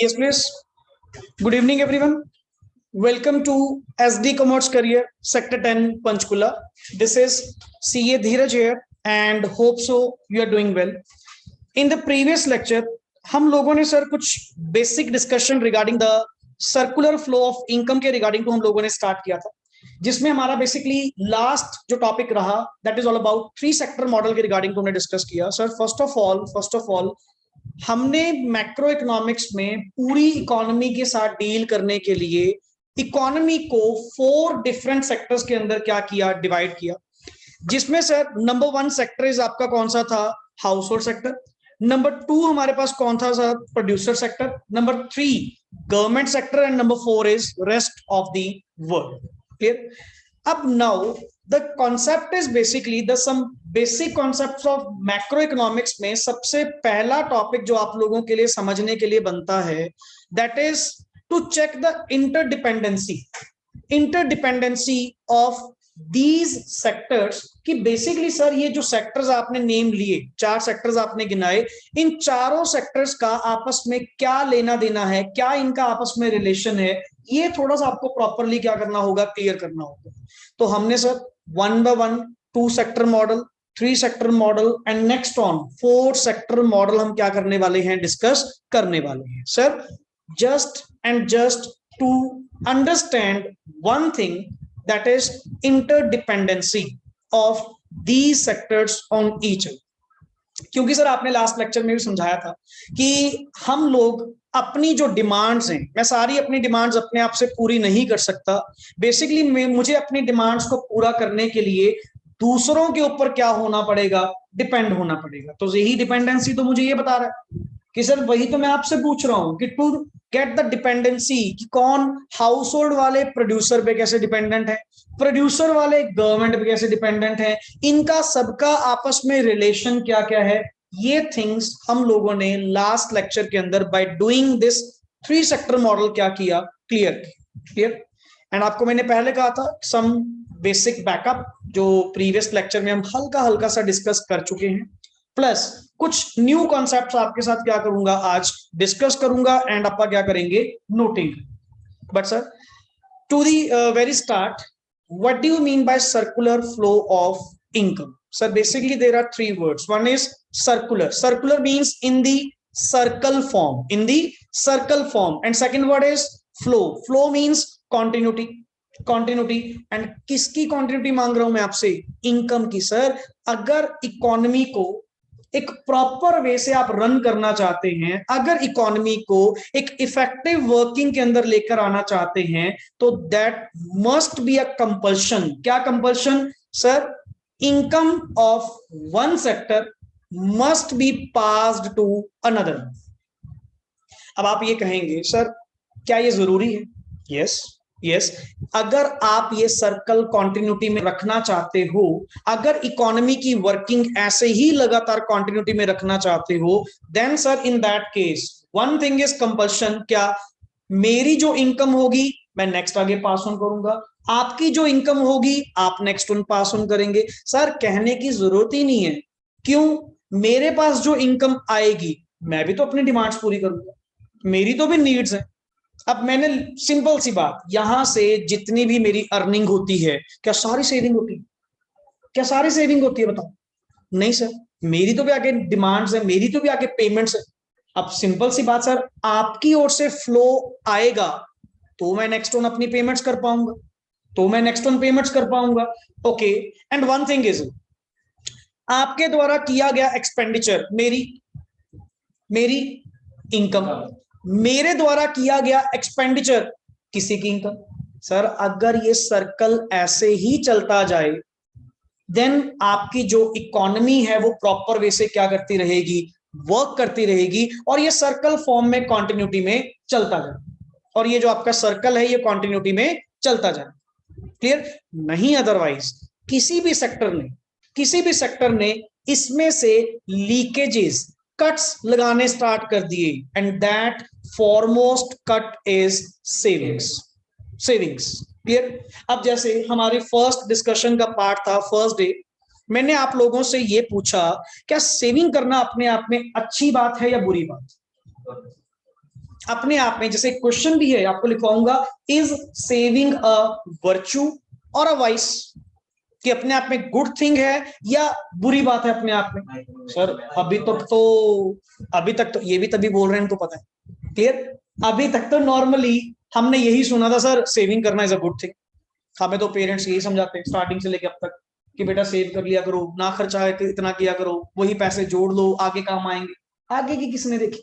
Yes, please. Good evening, everyone. Welcome to SD Commerce Career, Sector 10, Panchkula. This is CA Dheeraj here and hope so you are doing well. In the previous lecture, हम लोगों ने sir कुछ basic discussion regarding the circular flow of income के regarding को हम लोगों ने start किया था, जिसमें हमारा बेसिकली लास्ट जो टॉपिक रहा that is all about 3 sector model के रिगार्डिंग को हमने डिस्कस किया. सर फर्स्ट ऑफ ऑल हमने मैक्रो इकोनॉमिक्स में पूरी इकोनॉमी के साथ डील करने के लिए इकोनॉमी को 4 डिफरेंट सेक्टर्स के अंदर क्या किया, डिवाइड किया, जिसमें सर नंबर 1 सेक्टर इज आपका कौन सा था, हाउस होल्ड सेक्टर. नंबर 2 हमारे पास कौन था sir, producer sector. Number 3 government sector and number 4 is rest of the world. Clear. अब now the concept is basically the some basic concepts of macro economics में सबसे पहला टॉपिक जो आप लोगों के लिए समझने के लिए बनता है that is to check the interdependency of these sectors. कि बेसिकली सर ये जो सेक्टर्स आपने नेम लिए, 4 सेक्टर्स आपने गिनाए, इन चारों सेक्टर्स का आपस में क्या लेना देना है, क्या इनका आपस में रिलेशन है, ये थोड़ा सा आपको प्रॉपरली क्या करना होगा, क्लियर करना होगा. तो हमने sir 1 by 1 2 sector model, 3 sector model and next on 4 sector model हम क्या करने वाले हैं, डिस्कस करने वाले हैं. Sir just to understand one thing, that is interdependency of these sectors on each other. क्योंकि सर आपने लास्ट लेक्चर में भी समझाया था कि हम लोग अपनी जो डिमांड्स हैं, मैं सारी अपनी डिमांड्स अपने आप से पूरी नहीं कर सकता. बेसिकली मुझे अपनी डिमांड्स को पूरा करने के लिए दूसरों के ऊपर क्या होना पड़ेगा, डिपेंड होना पड़ेगा. तो यही डिपेंडेंसी तो मुझे ये बता रहा है कि सर वही तो मैं आपसे पूछ रहा हूं कि टू गेट द डिपेंडेंसी, कि कौन हाउस होल्ड वाले प्रोड्यूसर पे कैसे डिपेंडेंट है, प्रोड्यूसर वाले गवर्नमेंट पे कैसे डिपेंडेंट है, इनका सबका आपस में रिलेशन क्या क्या है. ये थिंग्स हम लोगों ने लास्ट लेक्चर के अंदर by doing this 3 sector model क्या किया, क्लियर. एंड आपको मैंने पहले कहा था सम बेसिक बैकअप जो प्रीवियस लेक्चर में हम हल्का सा डिस्कस कर चुके हैं, प्लस कुछ न्यू कॉन्सेप्ट्स आपके साथ क्या करूंगा, आज डिस्कस करूंगा एंड आपका क्या करेंगे, noting. But sir to the very start, what do you mean by circular flow of income. Sir basically there are 3 words. One is circular means in the circle form, and second word is flow means continuity. एंड किसकी continuity मांग रहा हूं मैं आपसे, income की. Sir अगर economy को एक प्रॉपर वे से आप रन करना चाहते हैं, अगर इकोनॉमी को एक इफेक्टिव वर्किंग के अंदर लेकर आना चाहते हैं, तो that must be a compulsion. क्या compulsion sir, income of one sector must be passed to another. अब आप ये कहेंगे सर क्या ये जरूरी है. यस, अगर आप ये सर्कल कॉन्टिन्यूटी में रखना चाहते हो, अगर इकोनॉमी की वर्किंग ऐसे ही लगातार कॉन्टिन्यूटी में रखना चाहते हो, then sir in that case one thing is compulsion. क्या, मेरी जो इनकम होगी मैं नेक्स्ट आगे पास ऑन करूंगा, आपकी जो इनकम होगी आप नेक्स्ट ऑन पास ऑन करेंगे. सर कहने की जरूरत ही नहीं है. क्यों, मेरे पास जो इनकम आएगी मैं भी तो अपनी डिमांड्स पूरी करूंगा, मेरी तो भी नीड्स है. अब मैंने सिंपल सी बात, यहां से जितनी भी मेरी अर्निंग होती है, क्या सारी सेविंग होती है, बताओ. नहीं सर, मेरी तो भी आगे डिमांड्स है, मेरी तो भी आगे पेमेंट्स है. अब सिंपल सी बात सर, आपकी ओर से फ्लो आएगा तो मैं नेक्स्ट ऑन अपनी पेमेंट्स कर पाऊंगा, okay. And one thing is, आपके द्वारा किया गया एक्सपेंडिचर मेरी इनकम, मेरे द्वारा किया गया एक्सपेंडिचर किसी की इनकम. सर अगर ये सर्कल ऐसे ही चलता जाए, देन आपकी जो इकोनॉमी है वो प्रॉपर वे से क्या करती रहेगी, वर्क करती रहेगी, और ये सर्कल फॉर्म में कॉन्टिन्यूटी में चलता जाए, और ये जो आपका सर्कल है ये कॉन्टिन्यूटी में चलता जाए. क्लियर. नहीं अदरवाइज किसी भी सेक्टर ने इसमें से लीकेजेस, कट्स लगाने स्टार्ट कर दिए, and that foremost cut is savings. Clear. अब जैसे हमारी फर्स्ट डिस्कशन का पार्ट था, फर्स्ट डे मैंने आप लोगों से ये पूछा, क्या सेविंग करना अपने आप में अच्छी बात है या बुरी बात. अपने आप में, जैसे क्वेश्चन भी है आपको लिखवाऊंगा, इज सेविंग अ वर्च्यू और अ वाइस, कि अपने आप में गुड थिंग है या बुरी बात है अपने आप में। सर अभी तक तो ये भी तभी बोल रहे हैं, इनको पता है, क्लियर। अभी तक तो नॉर्मली हमने यही सुना था सर, सेविंग करना इज अ गुड थिंग। हमें तो पेरेंट्स यही समझाते हैं स्टार्टिंग से लेकर अब तक कि बेटा सेव कर लिया करो, ना खर्चा है कि इतना किया करो, वही पैसे जोड़ लो, आगे काम आएंगे। आगे की किसने देखी?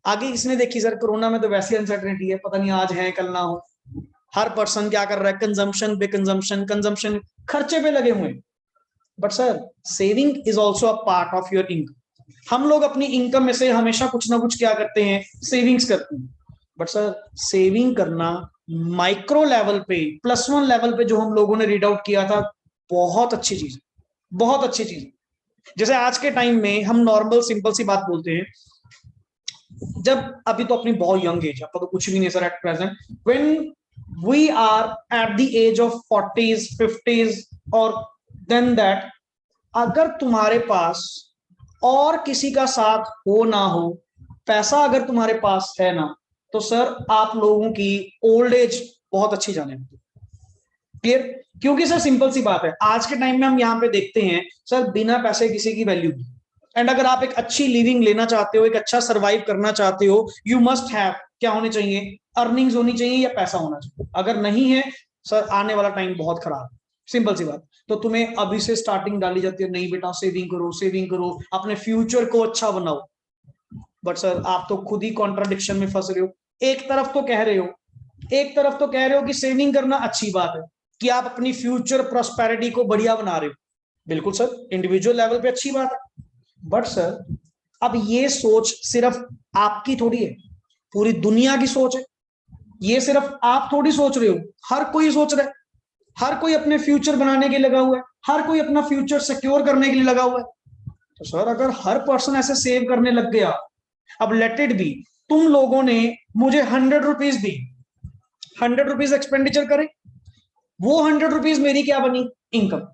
आगे किसने देखी सर? कोरोना में तो वैसी अनसर्टेनिटी है, पता नहीं आज है कल ना हो। हर पर्सन क्या कर रहा है? कंजम्पशन पे कंजम्पशन, कंजम्पशन, खर्चे पे लगे हुए। But sir saving is also a part of your income. हम लोग अपनी इनकम में से हमेशा कुछ ना कुछ क्या करते हैं? सेविंग्स करते हैं। बट सर सेविंग करना माइक्रो लेवल पे, +1 लेवल पे, जो हम लोगों ने रीड आउट किया था, बहुत अच्छी चीज है, बहुत अच्छी चीज है। जैसे आज के टाइम में हम नॉर्मल सिंपल सी बात बोलते हैं, जब अभी तो अपनी बहुत यंग एज, आपका तो कुछ भी नहीं sir at present, when we are at the age of 40s 50s और देन दैट, अगर तुम्हारे पास और किसी का साथ हो ना हो, पैसा अगर तुम्हारे पास है ना, तो सर आप लोगों की ओल्ड एज बहुत अच्छी जाने लगती है। क्लियर? क्योंकि सर सिंपल सी बात है, आज के टाइम में हम यहाँ पे देखते हैं सर, बिना पैसे किसी की वैल्यू नहीं। एंड अगर आप एक अच्छी लिविंग लेना चाहते हो, एक अच्छा सर्वाइव करना चाहते हो, यू मस्ट हैव क्या होने चाहिए? अर्निंग्स होनी चाहिए या पैसा होना चाहिए। अगर नहीं है सर, आने वाला टाइम बहुत खराब है, सिंपल सी बात। तो तुम्हें अभी से स्टार्टिंग डाली जाती है, नहीं बेटा सेविंग करो, सेविंग करो, अपने फ्यूचर को अच्छा बनाओ। बट सर आप तो खुद ही कॉन्ट्राडिक्शन में फंस रहे हो। एक तरफ तो कह रहे हो, एक तरफ तो कह रहे हो कि सेविंग करना अच्छी बात है, कि आप अपनी फ्यूचर प्रॉस्पेरिटी को बढ़िया बना रहे हो। बिल्कुल सर, इंडिविजुअल लेवल पे अच्छी बात है। बट सर अब ये सोच सिर्फ आपकी थोड़ी है, पूरी दुनिया की सोच है। ये सिर्फ आप थोड़ी सोच रहे हो, हर कोई सोच रहा है। हर कोई अपने फ्यूचर बनाने के लिए लगा हुआ है, हर कोई अपना फ्यूचर सिक्योर करने के लिए लगा हुआ है। तो सर अगर हर पर्सन ऐसे सेव करने लग गया, अब लेट इट बी, तुम लोगों ने मुझे 100 रुपीज दी, 100 रुपीज एक्सपेंडिचर करे, वो 100 रुपीज मेरी क्या बनी? इनकम।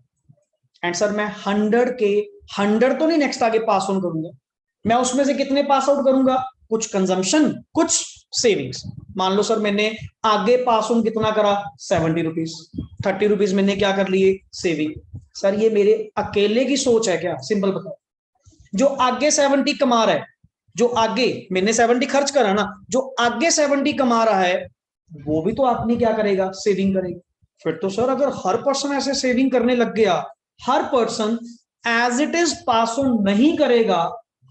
एंड सर मैं 100 के 100 तो नहीं नेक्स्ट आगे पास ऑन करूंगा, मैं उसमें से कितने पास आउट करूंगा? कुछ कंजम्पशन, कुछ सेविंग्स। मान लो सर मैंने आगे पास ऑन कितना करा? 70 रुपीज, 30 रुपीज मैंने क्या कर लिए? सेविंग। सर ये मेरे अकेले की सोच है क्या? सिंपल बताओ। जो आगे 70 कमा रहा है, जो आगे, मैंने 70 खर्च करा ना, जो आगे 70 कमा रहा है, वो भी तो अपनी क्या करेगा? सेविंग करेगा। फिर तो सर अगर हर पर्सन ऐसे सेविंग करने लग गया, हर person as it is pass on नहीं करेगा,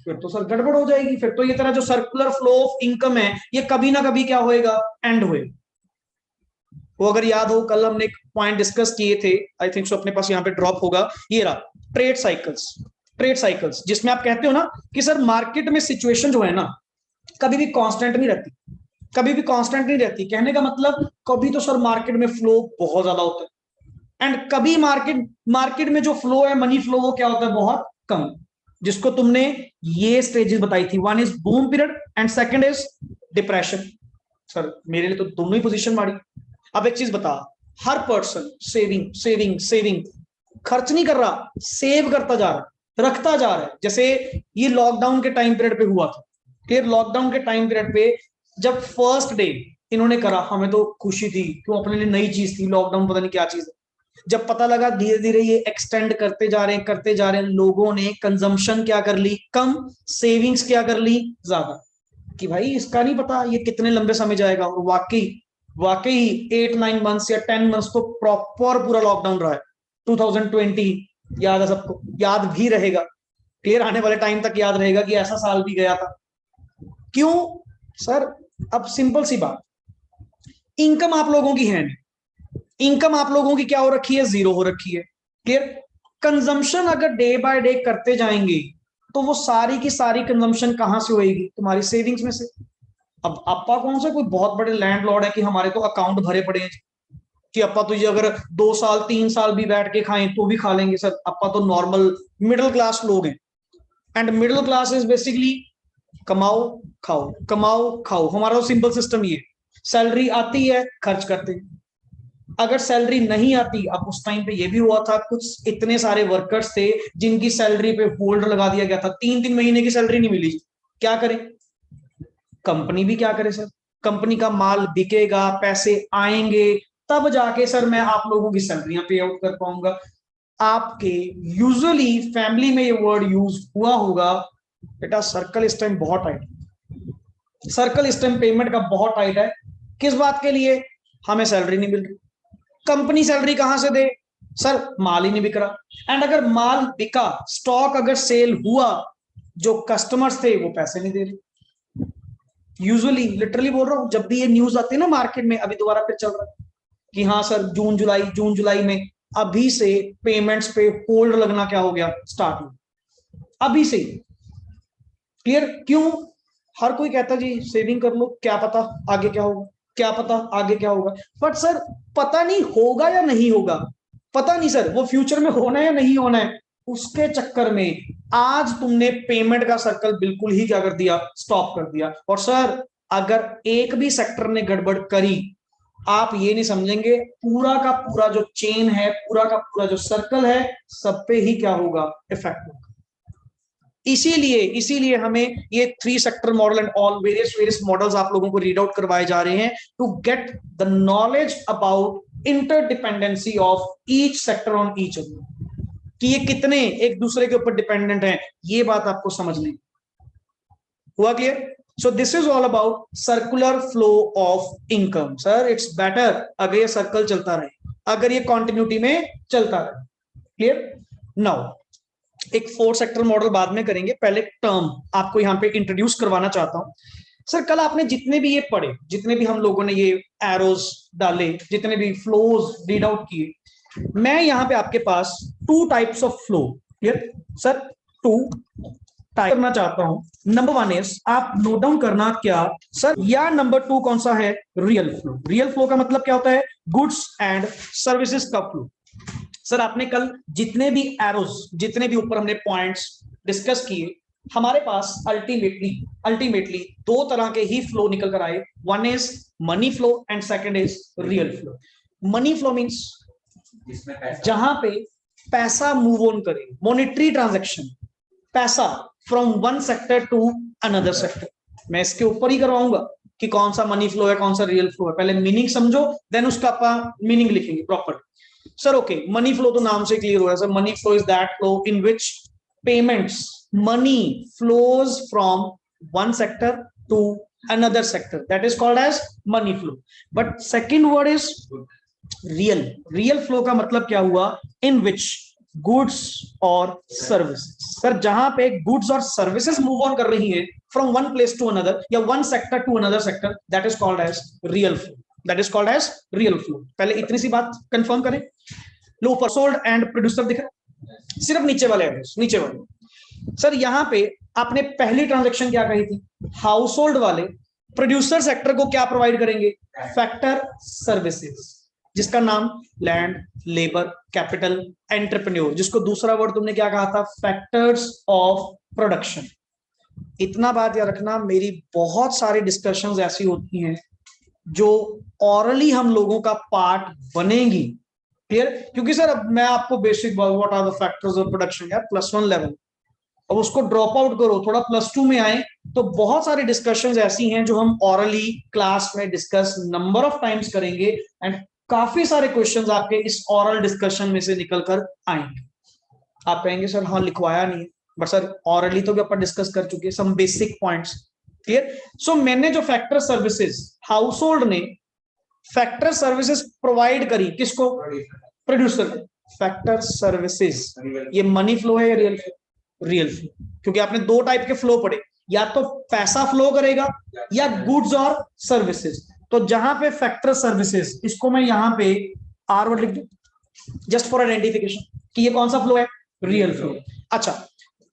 फिर तो सर गड़बड़ हो जाएगी। फिर तो ये तरह जो सर्कुलर फ्लो ऑफ इनकम है, ये कभी ना कभी क्या होएगा? एंड होएगा। वो अगर याद हो, कल हमने एक पॉइंट डिस्कस किए थे, आई थिंक सो अपने पास यहाँ पे ड्रॉप होगा, ये रहा, ट्रेड साइकिल्स। ट्रेड साइकिल्स जिसमें आप कहते हो ना कि सर मार्केट में सिचुएशन जो है ना, कभी भी कांस्टेंट नहीं रहती, कभी भी कांस्टेंट नहीं रहती। कहने का मतलब, कभी तो सर मार्केट में फ्लो बहुत ज्यादा होता है, एंड कभी मार्केट मार्केट में जो फ्लो है, मनी फ्लो, वो क्या होता है? बहुत कम। जिसको तुमने ये स्टेजेस बताई थी, one is boom period and second is depression. Sir मेरे लिए तो दोनों ही पोजीशन मारी। अब एक चीज बता, हर पर्सन सेविंग सेविंग सेविंग, खर्च नहीं कर रहा, सेव करता जा रहा है, रखता जा रहा है। जैसे ये लॉकडाउन के टाइम पीरियड पे हुआ था, फिर लॉकडाउन के टाइम पीरियड पे जब फर्स्ट डे इन्होंने करा, हमें तो खुशी थी, क्यों? अपने लिए नई चीज थी लॉकडाउन, पता नहीं क्या चीज है। जब पता लगा धीरे धीरे ये एक्सटेंड करते जा रहे हैं, करते जा रहे हैं, लोगों ने कंजम्पशन क्या कर ली? कम। सेविंग्स क्या कर ली? ज्यादा। कि भाई इसका नहीं पता ये कितने लंबे समय जाएगा। और वाकई वाकई 8-9 मंथ्स या 10 मंथ्स तो प्रॉपर पूरा लॉकडाउन रहा है। 2020 याद है सबको, याद भी रहेगा, क्लियर, आने वाले टाइम तक याद रहेगा कि ऐसा साल भी गया था। क्यों सर? अब सिंपल सी बात, इनकम आप लोगों की है नहीं, इनकम आप लोगों की क्या हो रखी है? जीरो हो रखी है। क्लियर? कंजम्पशन अगर डे बाय डे करते जाएंगे, तो वो सारी की सारी कंजम्पशन कहां से होएगी? तुम्हारी सेविंग्स में से। अब अप्पा कौन से कोई बहुत बड़े लैंडलॉर्ड है कि हमारे तो अकाउंट भरे पड़े हैं कि अप्पा तो ये अगर 2 साल 3 साल भी बैठ के खाएं तो भी खा लेंगे। सर अप्पा तो नॉर्मल मिडिल क्लास लोग हैं, and middle class is basically कमाओ खाओ, कमाओ खाओ। हमारा तो सिंपल सिस्टम ये, सैलरी आती है खर्च करते हैं, अगर सैलरी नहीं आती। अब उस टाइम पे ये भी हुआ था, कुछ इतने सारे वर्कर्स थे जिनकी सैलरी पे होल्ड लगा दिया गया था, 3-3 महीने की सैलरी नहीं मिली, क्या करें? कंपनी भी क्या करे सर, कंपनी का माल बिकेगा, पैसे आएंगे, तब जाके सर मैं आप लोगों की सैलरियां पे आउट कर पाऊंगा। आपके यूजुअली फैमिली में ये वर्ड यूज हुआ होगा, बेटा सर्कल इस टाइम बहुत टाइट, सर्कल इस टाइम पेमेंट का बहुत टाइट है। किस बात के लिए? हमें सैलरी नहीं मिल रही, कंपनी सैलरी कहां से दे सर, माल ही नहीं बिक रहा। एंड अगर माल बिका, स्टॉक अगर सेल हुआ, जो कस्टमर्स थे वो पैसे नहीं दे रहे। यूजुअली लिटरली बोल रहा हूं, जब भी ये न्यूज आती है ना मार्केट में, अभी दोबारा फिर चल रहा है कि हाँ सर जून जुलाई में अभी से पेमेंट्स पे होल्ड लगना क्या हो गया, स्टार्ट हो, अभी से। क्लियर? क्यों? हर कोई कहता जी सेविंग कर लो, क्या पता आगे क्या होगा, क्या पता आगे क्या होगा। बट सर पता नहीं होगा या नहीं होगा, पता नहीं सर वो फ्यूचर में होना है या नहीं होना है, उसके चक्कर में आज तुमने पेमेंट का सर्कल बिल्कुल ही क्या कर दिया, स्टॉप कर दिया। और सर अगर एक भी सेक्टर ने गड़बड़ करी, आप ये नहीं समझेंगे पूरा का पूरा जो चेन है, पूरा का पूरा जो सर्कल है, सब पे ही क्या होगा, इफेक्ट होगा। इसीलिए हमें ये 3 sector model and all various models आप लोगों को रीड आउट करवाए जा रहे हैं to get the knowledge about interdependency of each sector on each other, कि ये कितने एक दूसरे के ऊपर डिपेंडेंट हैं, ये बात आपको समझनी। हुआ clear? So this is all about circular flow of income. Sir it's better अगर ये सर्कल चलता रहे, अगर ये कॉन्टिन्यूटी में चलता रहे। क्लियर? नाउ एक 4 सेक्टर मॉडल बाद में करेंगे, पहले टर्म आपको यहां पे इंट्रोड्यूस करवाना चाहता हूं। सर कल आपने जितने भी ये पढ़े, जितने भी हम लोगों ने ये एरोस डाले, जितने भी फ्लोज रीड आउट किए, मैं यहां पे आपके पास 2 types of flow, clear sir, 2 type करना चाहता हूं। नंबर 1 इज, आप नोट डाउन करना क्या सर, या नंबर 2 कौन सा है, रियल फ्लो। रियल फ्लो का मतलब क्या होता है, गुड्स एंड सर्विसेज का फ्लो। सर आपने कल जितने भी एरोस, जितने भी ऊपर हमने पॉइंट्स डिस्कस किए, हमारे पास अल्टीमेटली 2 तरह के ही फ्लो निकल कर आए। One is money flow and second is real flow. Money flow means जहां पे पैसा मूव ऑन करे, मॉनेटरी ट्रांजैक्शन, पैसा from one sector to another sector. मैं इसके ऊपर ही करवाऊंगा कि कौन सा मनी फ्लो है, कौन सा रियल फ्लो है। पहले मीनिंग समझो, देन उसका आप मीनिंग लिखेंगे proper. Sir okay, money flow तो नाम से क्लियर हो रहा है sir, money flow is that flow in which payments, money flows from one sector to another sector, that is called as money flow. But second word is real flow का मतलब क्या हुआ, in which goods और services, sir जहां पे goods और services move on कर रही है from one place to another या one sector to another sector, that is called as real flow, that is called as real flow. पहले इतनी सी बात कंफर्म करें। लो ऊपर सोल्ड एंड प्रोड्यूसर दिख रहा, सिर्फ नीचे वाले एड्रेस, नीचे वाले। सर यहां पे आपने पहली ट्रांजैक्शन क्या कही थी, हाउस होल्ड वाले प्रोड्यूसर सेक्टर को क्या प्रोवाइड करेंगे, फैक्टर सर्विसेज, जिसका नाम लैंड, लेबर, कैपिटल, एंटरप्रेन्योर, जिसको दूसरा वर्ड तुमने क्या कहा था, फैक्टर्स ऑफ प्रोडक्शन। इतना बात याद रखना, मेरी बहुत सारी डिस्कशंस ऐसी होती हैं जो ऑरली हम लोगों का पार्ट बनेंगी। क्लियर? क्योंकि सर अब मैं आपको basic what are the factors of production यार +1 लेवल, अब उसको ड्रॉप आउट करो, थोड़ा +2 में आए, तो बहुत सारी डिस्कशंस ऐसी हैं जो हम ऑरली क्लास में डिस्कस नंबर ऑफ टाइम्स करेंगे एंड काफी सारे क्वेश्चंस आपके इस ऑरल डिस्कशन में से निकल कर आएंगे। आप कहेंगे सर हाँ लिखवाया नहीं है, बट सर ऑरली तो भी अपन डिस्कस कर चुके हैं सम बेसिक पॉइंट्स। क्लियर? सो मैंने जो फैक्टर सर्विसेज, हाउस होल्ड ने फैक्टर सर्विसेज प्रोवाइड करी किसको, प्रोड्यूसर को। फैक्टर सर्विसेज ये मनी फ्लो है या रियल फ्लो, रियल फ्लो, क्योंकि आपने 2 टाइप के फ्लो पढ़े, या तो पैसा फ्लो करेगा या गुड्स और सर्विसेज। तो जहां पे फैक्टर सर्विसेज, इसको मैं यहां पे आर वर्ड लिख दूं जस्ट फॉर आइडेंटिफिकेशन कि ये कौन सा फ्लो है, रियल फ्लो। अच्छा,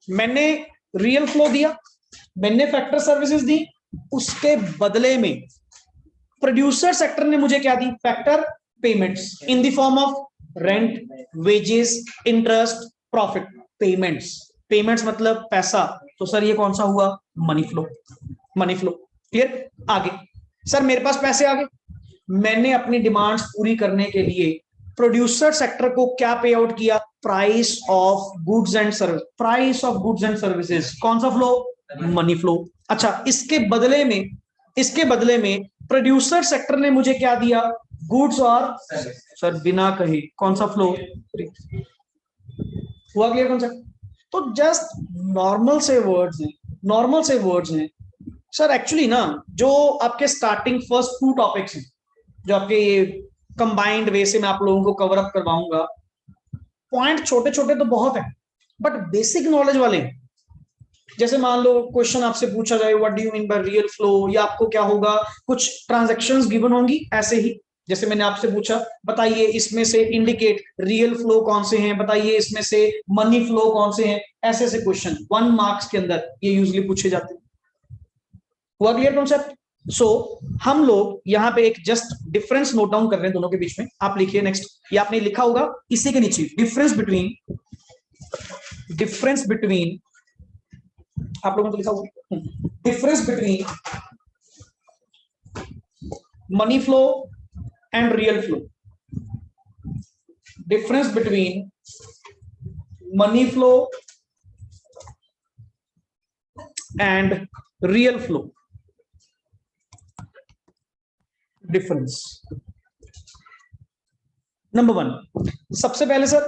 मैंने रियल फ्लो दिया, मैंने फैक्टर सर्विसेज दी, उसके बदले में प्रोड्यूसर सेक्टर ने मुझे क्या दी, factor payments in the form of rent, wages, interest, profit. Payments मतलब पैसा, तो सर ये कौन सा हुआ, money flow, money flow. Clear? आगे सर मेरे पास पैसे आ गए, मैंने अपनी डिमांड्स पूरी करने के लिए प्रोड्यूसर सेक्टर को क्या पे आउट किया, price of goods and service, price of goods and services, कौन सा फ्लो, मनी फ्लो। अच्छा, इसके बदले में इसके बदले में प्रोड्यूसर सेक्टर ने मुझे क्या दिया, गुड्स और सर बिना कहे कौन सा फ्लो हुआ, क्लियर कॉन्सेप्ट। तो जस्ट नॉर्मल से वर्ड्स हैं, नॉर्मल से वर्ड्स हैं सर। एक्चुअली ना जो आपके स्टार्टिंग फर्स्ट 2 टॉपिक्स हैं जो आपके ये कंबाइंड वे से मैं आप लोगों को कवर अप करवाऊंगा, पॉइंट छोटे छोटे तो बहुत है बट बेसिक नॉलेज वाले हैं। जैसे मान लो क्वेश्चन आपसे पूछा जाए what do you mean by real flow, या आपको क्या होगा, कुछ ट्रांजैक्शंस गिवन होंगी ऐसे ही, जैसे मैंने आपसे पूछा बताइए इसमें से इंडिकेट रियल फ्लो कौन से हैं, बताइए इसमें से मनी फ्लो कौन से हैं, ऐसे ऐसे क्वेश्चन 1 मार्क्स के अंदर ये यूजुअली पूछे जाते हैं। हुआ क्लियर कॉन्सेप्ट। सो हम लोग यहाँ पे एक जस्ट डिफरेंस नोट डाउन कर रहे हैं दोनों के बीच में। आप लिखिए नेक्स्ट, ये आपने लिखा होगा इसी के नीचे, डिफरेंस बिटवीन आप लोगों ने तो लिखा होगा difference between money flow and real flow, difference between money flow and real flow, difference. Number 1, सबसे पहले सर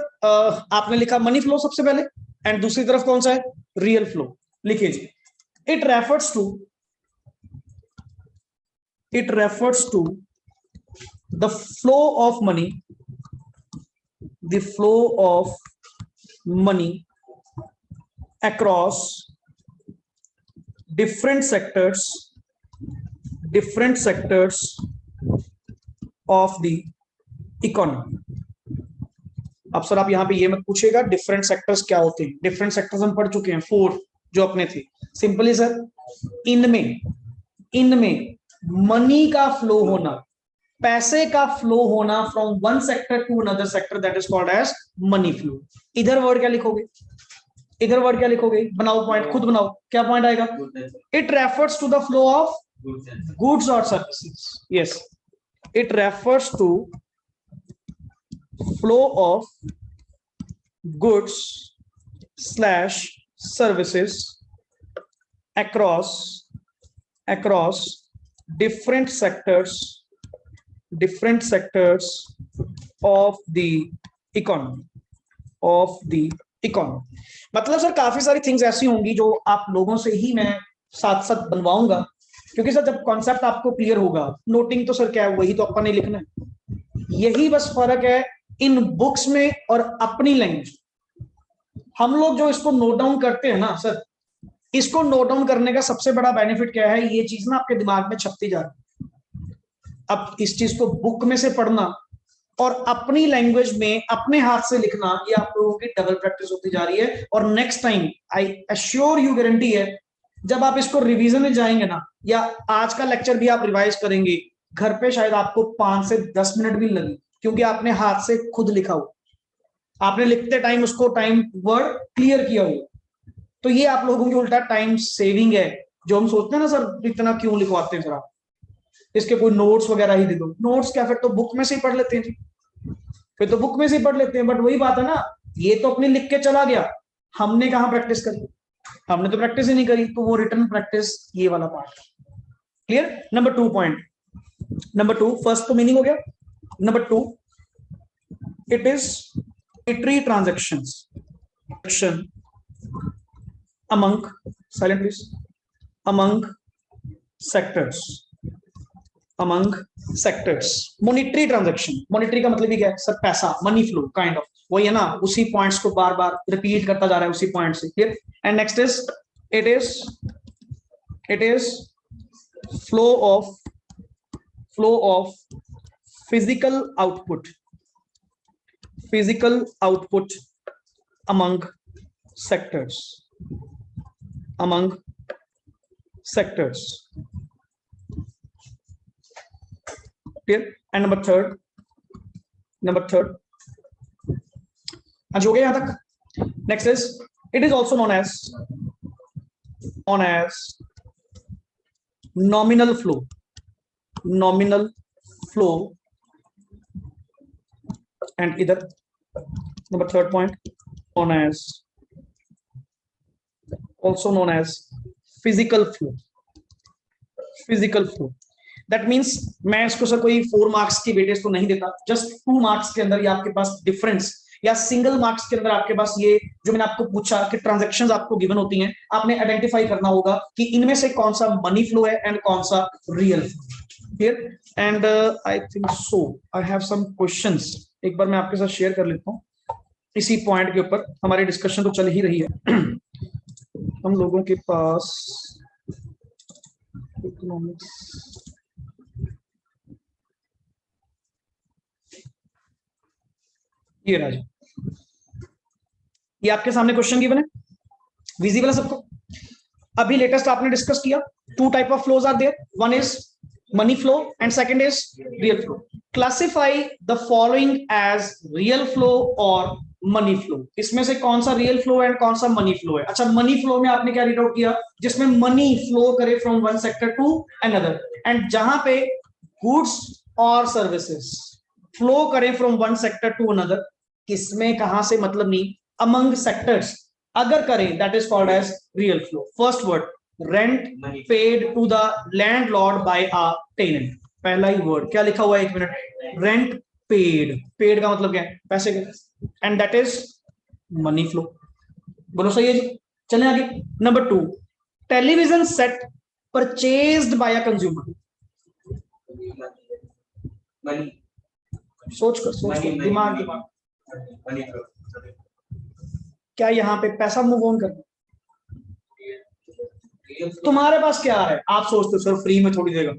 आपने लिखा मनी फ्लो सबसे पहले, एंड दूसरी तरफ कौन सा है, रियल फ्लो। लिखिए जी, it refers to the flow of money across different sectors of the economy। अब सर आप यहां पे ये मत पूछेगा डिफरेंट सेक्टर्स क्या होते हैं, डिफरेंट सेक्टर्स हम पढ़ चुके हैं 4 जो अपने थे। सिंपली सर इनमें मनी का फ्लो होना, पैसे का फ्लो होना from one sector to another sector, that is called as money flow. इधर वर्ड क्या लिखोगे, बनाओ पॉइंट, खुद बनाओ, क्या पॉइंट आएगा, it refers to the flow of goods और services. Yes, it refers to flow of goods slash services across different sectors of the economy मतलब सर काफी सारी थिंग्स ऐसी होंगी जो आप लोगों से ही मैं साथ साथ बनवाऊंगा, क्योंकि सर जब कॉन्सेप्ट आपको क्लियर होगा, नोटिंग तो सर क्या है वही तो अपन ने लिखना है, यही बस फर्क है इन बुक्स में और अपनी लैंग्वेज। हम लोग जो इसको नोट डाउन करते हैं ना सर, इसको नोट डाउन करने का सबसे बड़ा बेनिफिट क्या है, ये चीज ना आपके दिमाग में छपती जा रही है। अब इस चीज को बुक में से पढ़ना और अपनी लैंग्वेज में अपने हाथ से लिखना, ये आप लोगों की डबल प्रैक्टिस होती जा रही है। और next time I assure you, guarantee है, जब आप इसको रिवीजन में जाएंगे ना, या आज का लेक्चर भी आप रिवाइज करेंगे घर पे, शायद आपको 5 से 10 मिनट भी लगे, क्योंकि आपने हाथ से खुद लिखा हो, आपने लिखते टाइम उसको टाइम वर्ड क्लियर किया हो। तो ये आप लोगों की उल्टा टाइम सेविंग है। जो हम सोचते हैं ना सर इतना क्यों लिखवाते हैं सर आप, इसके कोई नोट्स वगैरह ही दे दो, नोट्स क्या, फिर तो बुक में से ही पढ़ लेते हैं, फिर तो बुक में से ही पढ़ लेते हैं। बट वही बात है ना, ये तो अपने लिख के चला गया, हमने कहाँ प्रैक्टिस करी, हमने तो प्रैक्टिस ही नहीं करी। तो वो रिटर्न प्रैक्टिस ये वाला part clear. Number 2 point, number 2 first तो मीनिंग हो गया। Number 2, it is monetary transactions among silent please among sectors monetary transaction, monetary का मतलब ही क्या है सर, पैसा, मनी फ्लो काइंड ऑफ, वही है ना, उसी पॉइंट्स को बार बार रिपीट करता जा रहा है उसी पॉइंट से, clear. And next is it is flow of physical output among sectors clear। and number third आज हो गया यहां तक। next is it is also known as nominal flow and either number third point also known as physical flow। Physical flow. That means मैं इसको sir कोई 4 marks की weightage तो नहीं देता, जस्ट 2 मार्क्स के अंदर ये आपके पास डिफरेंस, या सिंगल मार्क्स के अंदर आपके पास ये जो मैंने आपको पूछा कि ट्रांजैक्शंस आपको गिवन होती हैं, आपने आइडेंटिफाई करना होगा कि इनमें से कौन सा मनी फ्लो है एंड कौन सा real flow. Clear? And I think so I have some questions, एक बार मैं आपके साथ शेयर कर लेता हूँ इसी पॉइंट के ऊपर। हमारी डिस्कशन तो चल ही रही है। हम लोगों के पास इकोनॉमिक्स, ये राजा, ये आपके सामने क्वेश्चन गिवन है, विजिबल है सबको? अभी लेटेस्ट आपने डिस्कस किया, 2 type of flows are there, one is money flow and second is real flow. Classify the following as real flow और मनी फ्लो। इसमें से कौन सा रियल फ्लो है एंड कौन सा मनी फ्लो है? अच्छा, मनी फ्लो में आपने क्या रीड आउट किया? जिसमें मनी फ्लो करे from one sector to another, and जहां पे गुड्स और सर्विसेज फ्लो करें from one sector to another, किसमें कहां से मतलब नहीं, अमंग सेक्टर्स अगर करें, that is called as real flow. First word, rent paid to the landlord by a tenant. पहला ही वर्ड क्या लिखा हुआ है, 1 मिनट, रेंट पेड। पेड का मतलब क्या है? पैसे के, and that is money flow. बोलो सही है जी? चलें आगे। Number 2, television set purchased bye a consumer. सोच कर दिमाग, क्या यहाँ पे पैसा मूव ऑन करना? तुम्हारे पास क्या है? आप सोचते हो सर फ्री में थोड़ी देगा,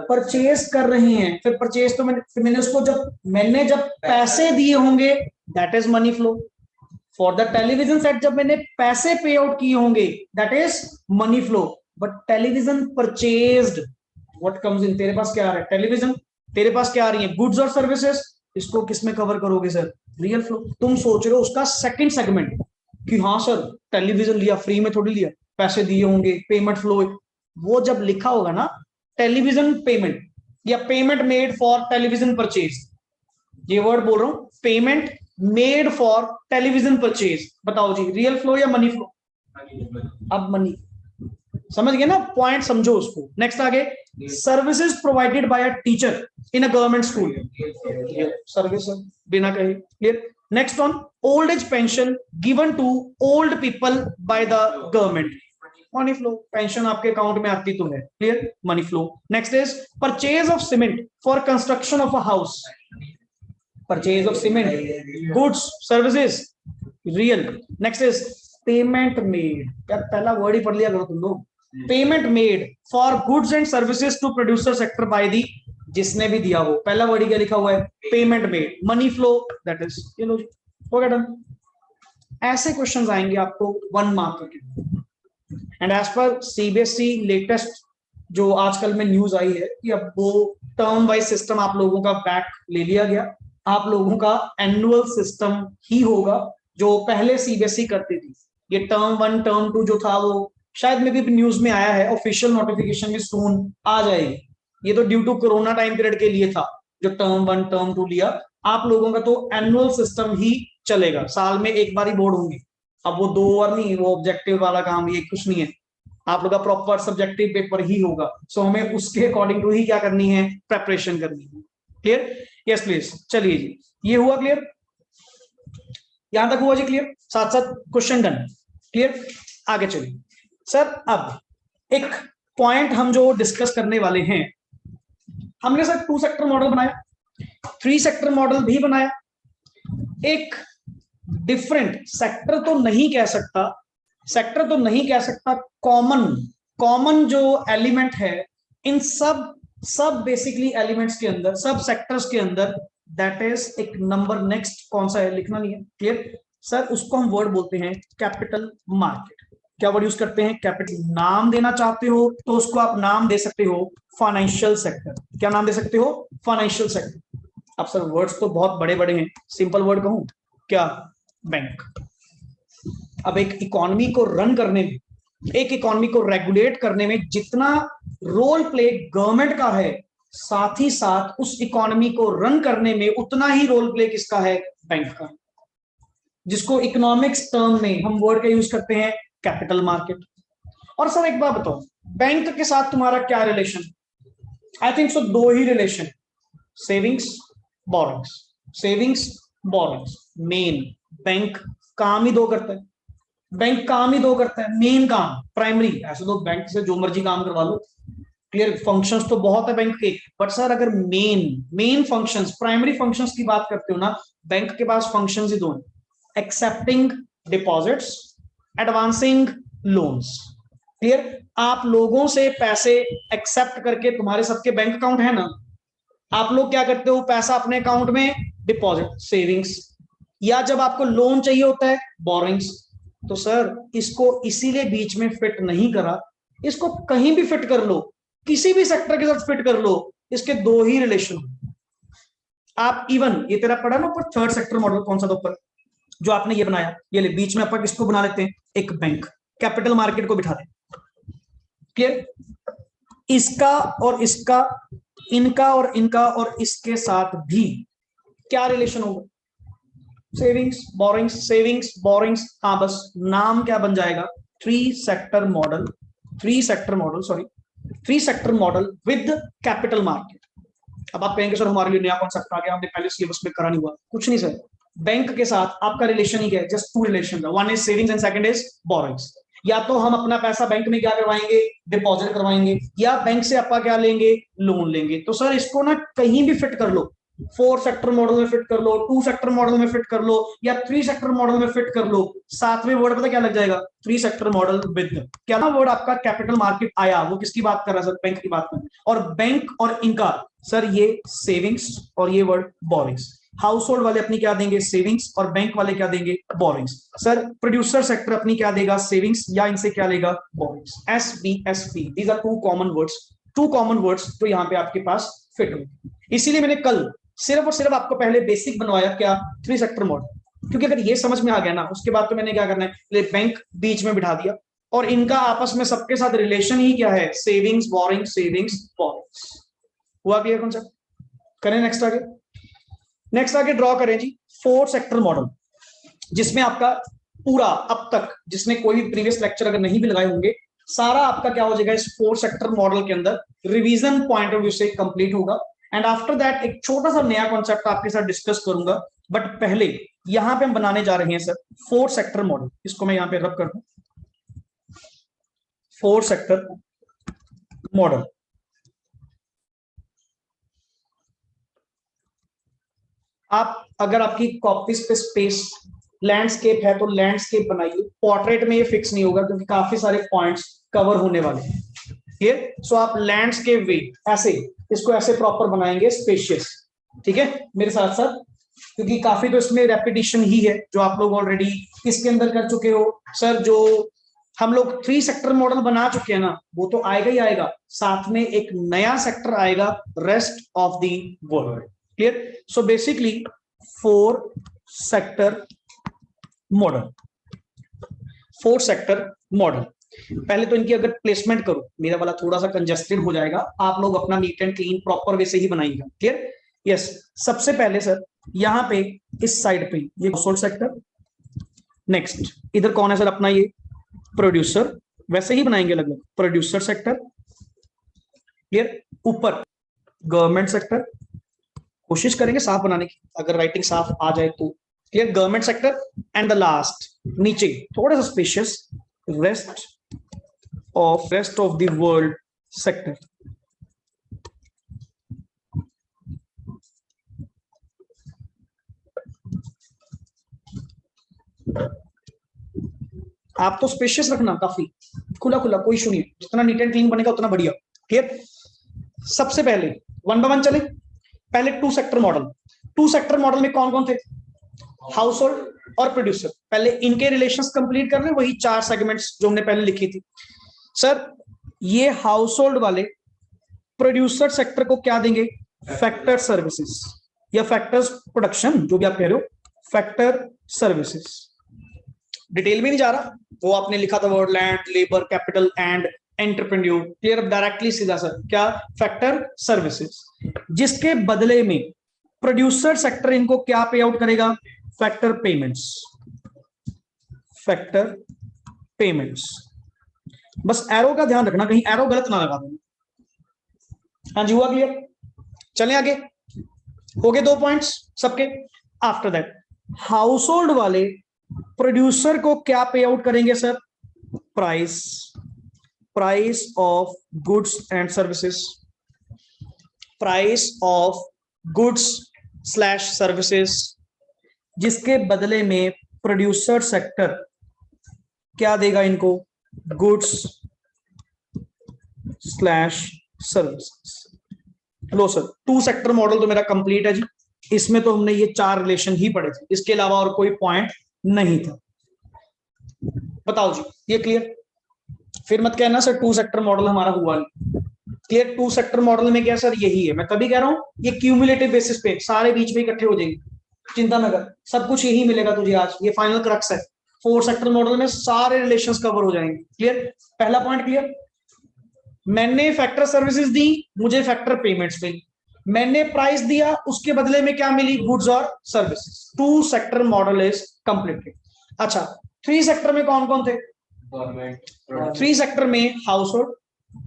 परचेज कर रहे हैं, फिर परचेज तो मैंने उसको जब पैसे दिए होंगे, that is money flow. For the television set जब मैंने पैसे पे आउट किए होंगे, that is money flow. But television purchased, what comes in? तेरे पास क्या आ रहा है? टेलीविजन। तेरे पास क्या आ रही है? गुड्स और सर्विसेज। इसको किसमें कवर करोगे सर? Real flow. तुम सोच रहे हो उसका सेकंड सेगमेंट कि हाँ सर टेलीविजन लिया, फ्री में थोड़ी लिया, पैसे दिए होंगे, पेमेंट फ्लो। वो जब लिखा होगा ना टेलीविजन पेमेंट या payment made for television purchase, ये वर्ड बोल रहा हूं, payment made for television purchase, बताओ जी रियल फ्लो या मनी फ्लो? अब मनी, समझ गए ना पॉइंट? समझो उसको। नेक्स्ट आगे, services provided by a teacher in a government school, service बिना कहे। Clear? Next on, old age pension given to old people by the government, money flow. Pension आपके अकाउंट में आती तो है, clear? Money flow. Next is purchase of cement for construction of a house, purchase of cement, goods services, real. Next is payment made, क्या पहला word ही पढ़ लिया करो तुम लोग, payment made for goods and services to producer sector by the, जिसने भी दिया वो, पहला वर्ड ही क्या लिखा हुआ है? Payment made, money flow, that is, ये लो हो गया डन। ऐसे क्वेश्चंस आएंगे आपको 1 मार्क के। And as per CBSE latest जो आजकल में न्यूज आई है कि अब वो टर्म वाइज सिस्टम आप लोगों का बैक ले लिया गया, आप लोगों का एनुअल सिस्टम ही होगा जो पहले सीबीएसई करती थी। ये टर्म 1 टर्म 2 जो था वो शायद में भी न्यूज में आया है, ऑफिशियल नोटिफिकेशन में सून आ जाएगी। ये तो due to corona time period के लिए था जो टर्म 1 टर्म 2 लिया। आप लोगों का तो एनुअल सिस्टम ही चलेगा, साल में एक बार ही बोर्ड होंगे। अब वो 2 और नहीं, वो ऑब्जेक्टिव वाला काम ये कुछ नहीं है, आप लोग का प्रॉपर सब्जेक्टिव पेपर ही होगा। सो हमें उसके अकॉर्डिंग टू ही क्या करनी है? प्रेपरेशन करनी है। क्लियर? Yes please. चलिए जी, ये हुआ क्लियर? यहां तक हुआ जी क्लियर? साथ साथ क्वेश्चन डन। क्लियर? आगे चलिए सर। अब एक पॉइंट हम जो डिस्कस करने वाले हैं, हमने सर 2 सेक्टर मॉडल बनाया, 3 सेक्टर मॉडल भी बनाया। एक डिफरेंट सेक्टर तो नहीं कह सकता, सेक्टर तो नहीं कह सकता, कॉमन जो एलिमेंट है इन सब बेसिकली एलिमेंट्स के अंदर, सब सेक्टर्स के अंदर, दैट इज एक नंबर। नेक्स्ट कौन सा है? लिखना नहीं है। Clear sir? उसको हम वर्ड बोलते हैं कैपिटल मार्केट। क्या वर्ड यूज करते हैं? कैपिटल। नाम देना चाहते हो तो उसको आप नाम दे सकते हो फाइनेंशियल सेक्टर। क्या नाम दे सकते हो? Financial sector. अब सर वर्ड्स तो बहुत बड़े बड़े हैं, सिंपल वर्ड कहूं क्या? बैंक। अब एक इकोनॉमी को रन करने में, एक इकोनॉमी को रेगुलेट करने में जितना रोल प्ले गवर्नमेंट का है, साथ ही साथ उस इकोनॉमी को रन करने में उतना ही रोल प्ले किसका है? बैंक का। जिसको इकोनॉमिक्स टर्म में हम वर्ड का यूज करते हैं कैपिटल मार्केट। और सर एक बात बताओ, बैंक के साथ तुम्हारा क्या रिलेशन? आई थिंक सो दो ही relation, savings borrowings, savings borrowings. Main bank काम ही दो करता है, बैंक काम ही दो करता है, मेन काम प्राइमरी। ऐसे तो बैंक से जो मर्जी काम करवा लो, क्लियर, फंक्शंस तो बहुत है बैंक के, बट सर अगर मेन फंक्शंस, प्राइमरी फंक्शंस की बात करते हो ना, बैंक के पास फंक्शंस ही दो हैं, accepting deposits, advancing loans. Clear, आप लोगों से पैसे एक्सेप्ट करके, तुम्हारे सबके बैंक अकाउंट है ना, आप लोग क्या करते हो, पैसा अपने अकाउंट में डिपॉजिट, सेविंग्स, या जब आपको लोन चाहिए होता है बोरोइंग्स। तो सर इसको इसीलिए बीच में फिट नहीं करा, इसको कहीं भी फिट कर लो, किसी भी सेक्टर के साथ फिट कर लो, इसके दो ही रिलेशन। आप इवन ये तेरा पढ़ा ना ऊपर थर्ड सेक्टर मॉडल, कौन सा था ऊपर जो आपने ये बनाया, ये ले बीच में अपन किसको बना लेते हैं, एक बैंक, कैपिटल मार्केट को बिठा दें। क्लियर, इसका और इसका, इनका और इनका और इसके साथ भी क्या रिलेशन होगा, सेविंग्स बोरोइंग्स, सेविंग्स बोरोइंग्स। हाँ बस नाम क्या बन जाएगा, three sector model, three sector model, sorry three sector model with capital market. अब आप कहेंगे सर हमारे लिए नया कॉन्सेप्ट आ गया, हमने पहले सिलेबस में करा नहीं हुआ। कुछ नहीं सर, बैंक के साथ आपका रिलेशन ही क्या है, just two relation, one is savings and second is borrowings. या तो हम अपना पैसा बैंक में क्या करवाएंगे, डिपॉजिट करवाएंगे, या बैंक से आपका क्या लेंगे, लोन लेंगे। तो सर इसको ना कहीं भी फिट कर लो, फोर सेक्टर मॉडल में फिट कर लो, टू सेक्टर मॉडल में फिट कर लो, या थ्री सेक्टर मॉडल में फिट कर लो, सातवें वर्ड पता क्या लग जाएगा, थ्री सेक्टर मॉडल विद क्या ना वर्ड आपका कैपिटल मार्केट आया, वो किसकी बात कर रहा है सर, बैंक की बात कर रहा है। और बैंक और इनका सर ये सेविंग्स और ये वर्ड बोरिंग्स। हाउस होल्ड वाले अपनी क्या देंगे, सेविंग्स, और बैंक वाले क्या देंगे, बोरिंग्स। सर प्रोड्यूसर सेक्टर अपनी क्या देगा, सेविंग्स, या इनसे क्या लेगा, borrowings. S B S P, these are two common words, two common words जो यहाँ पे आपके पास फिट हो। इसीलिए मैंने कल सिर्फ और सिर्फ आपको पहले बेसिक बनवाया क्या, थ्री सेक्टर मॉडल, क्योंकि अगर ये समझ में आ गया ना, उसके बाद तो मैंने क्या करना है, बैंक बीच में बिठा दिया, और इनका आपस में सबके साथ रिलेशन ही क्या है, सेविंग्स बोरिंग, सेविंग्स बोरिंग्स। हुआ क्लियर कॉन्सेप्ट? करें नेक्स्ट आगे, नेक्स्ट आगे ड्रॉ करें जी फोर सेक्टर मॉडल, जिसमें आपका पूरा अब तक जिसने कोई भी प्रीवियस लेक्चर अगर नहीं भी लगाए होंगे, सारा आपका क्या हो जाएगा इस फोर सेक्टर मॉडल के अंदर रिवीजन पॉइंट ऑफ व्यू से कंप्लीट होगा। एंड आफ्टर दैट एक छोटा सा नया कॉन्सेप्ट आपके साथ डिस्कस करूंगा, बट पहले यहां पे हम बनाने जा रहे हैं सर फोर सेक्टर मॉडल। इसको मैं यहां पे रब कर दूं, फोर सेक्टर मॉडल। आप अगर आपकी कॉपीज पे स्पेस लैंडस्केप है तो लैंडस्केप बनाइए, पोर्ट्रेट में ये फिक्स नहीं होगा क्योंकि काफी सारे पॉइंट्स कवर होने वाले हैं। क्लियर, सो आप लैंडस्केप वे ऐसे इसको ऐसे प्रॉपर बनाएंगे, स्पेशियस, ठीक है मेरे साथ साथ, क्योंकि काफी तो इसमें रेपिटेशन ही है जो आप लोग ऑलरेडी इसके अंदर कर चुके हो। सर जो हम लोग थ्री सेक्टर मॉडल बना चुके हैं ना, वो तो आएगा ही आएगा, साथ में एक नया सेक्टर आएगा, rest of the world. Clear, so basically four sector model, four sector model. पहले तो इनकी अगर प्लेसमेंट करो, मेरा वाला थोड़ा सा कंजेस्टेड हो जाएगा, आप लोग अपना neat and clean proper way से ही बनाएंगे। Clear, yes. सबसे पहले सर यहां पे इस साइड पे ये हाउसहोल्ड सेक्टर, नेक्स्ट इधर कौन है सर अपना ये प्रोड्यूसर, वैसे ही बनाएंगे लगभग, प्रोड्यूसर सेक्टर। क्लियर, ऊपर गवर्नमेंट सेक्टर, कोशिश करेंगे साफ बनाने की, अगर राइटिंग साफ आ जाए तो। Clear, government sector, and the last नीचे थोड़ा सा spacious, rest of the world sector. आप तो स्पेशियस रखना, काफी खुला खुला, कोई इशू नहीं, जितना नीट एंड क्लीन बनेगा उतना बढ़िया। क्लियर, सबसे पहले वन बाय वन चले। पहले two sector model, two sector model में कौन कौन थे, हाउस होल्ड और प्रोड्यूसर। पहले इनके रिलेशंस कंप्लीट कर रहे, वही चार सेगमेंट्स जो हमने पहले लिखी थी। सर ये हाउस होल्ड वाले प्रोड्यूसर सेक्टर को क्या देंगे, फैक्टर सर्विसेज या फैक्टर्स प्रोडक्शन, जो भी आप कह रहे हो, फैक्टर सर्विसेज। डिटेल में नहीं जा रहा, वो आपने लिखा था word, land, labour, capital and entrepreneur. Clear, directly सीधा सर क्या, फैक्टर सर्विसेज, जिसके बदले में प्रोड्यूसर सेक्टर इनको क्या पे आउट करेगा, फैक्टर पेमेंट्स, फैक्टर पेमेंट्स। बस एरो का ध्यान रखना, कहीं एरो गलत ना लगा देना। हाँ जी, हुआ क्लियर? चलें आगे, हो गए 2 पॉइंट्स सबके। आफ्टर दैट हाउस होल्ड वाले प्रोड्यूसर को क्या पे आउट करेंगे sir? Price of goods and services, price of goods slash services, जिसके बदले में प्रोड्यूसर सेक्टर क्या देगा इनको? Goods slash services. लो सर, 2 सेक्टर मॉडल तो मेरा कंप्लीट है जी। इसमें तो हमने ये 4 रिलेशन ही पढ़े थे, इसके अलावा और कोई पॉइंट नहीं था। बताओ जी, ये क्लियर? फिर मत कहना सर 2 सेक्टर मॉडल हमारा हुआ नहीं। क्लियर? 2 सेक्टर मॉडल में क्या सर, यही है। मैं तभी कह रहा हूं ये क्यूमुलेटिव बेसिस पे सारे बीच में इकट्ठे हो जाएंगे, चिंता न कर, सब कुछ यही मिलेगा तुझे आज। ये फाइनल क्रक्स है, 4 सेक्टर मॉडल में सारे रिलेशंस कवर हो जाएंगे। क्लियर? पहला पॉइंट क्लियर? मैंने फैक्टर सर्विसेज दी, मुझे फैक्टर पेमेंट्स मिली। मैंने प्राइस दिया, उसके बदले में क्या मिली? गुड्स और services. 2 sector model is completed. अच्छा, 3 सेक्टर में कौन कौन थे? 3 सेक्टर में हाउस होल्ड,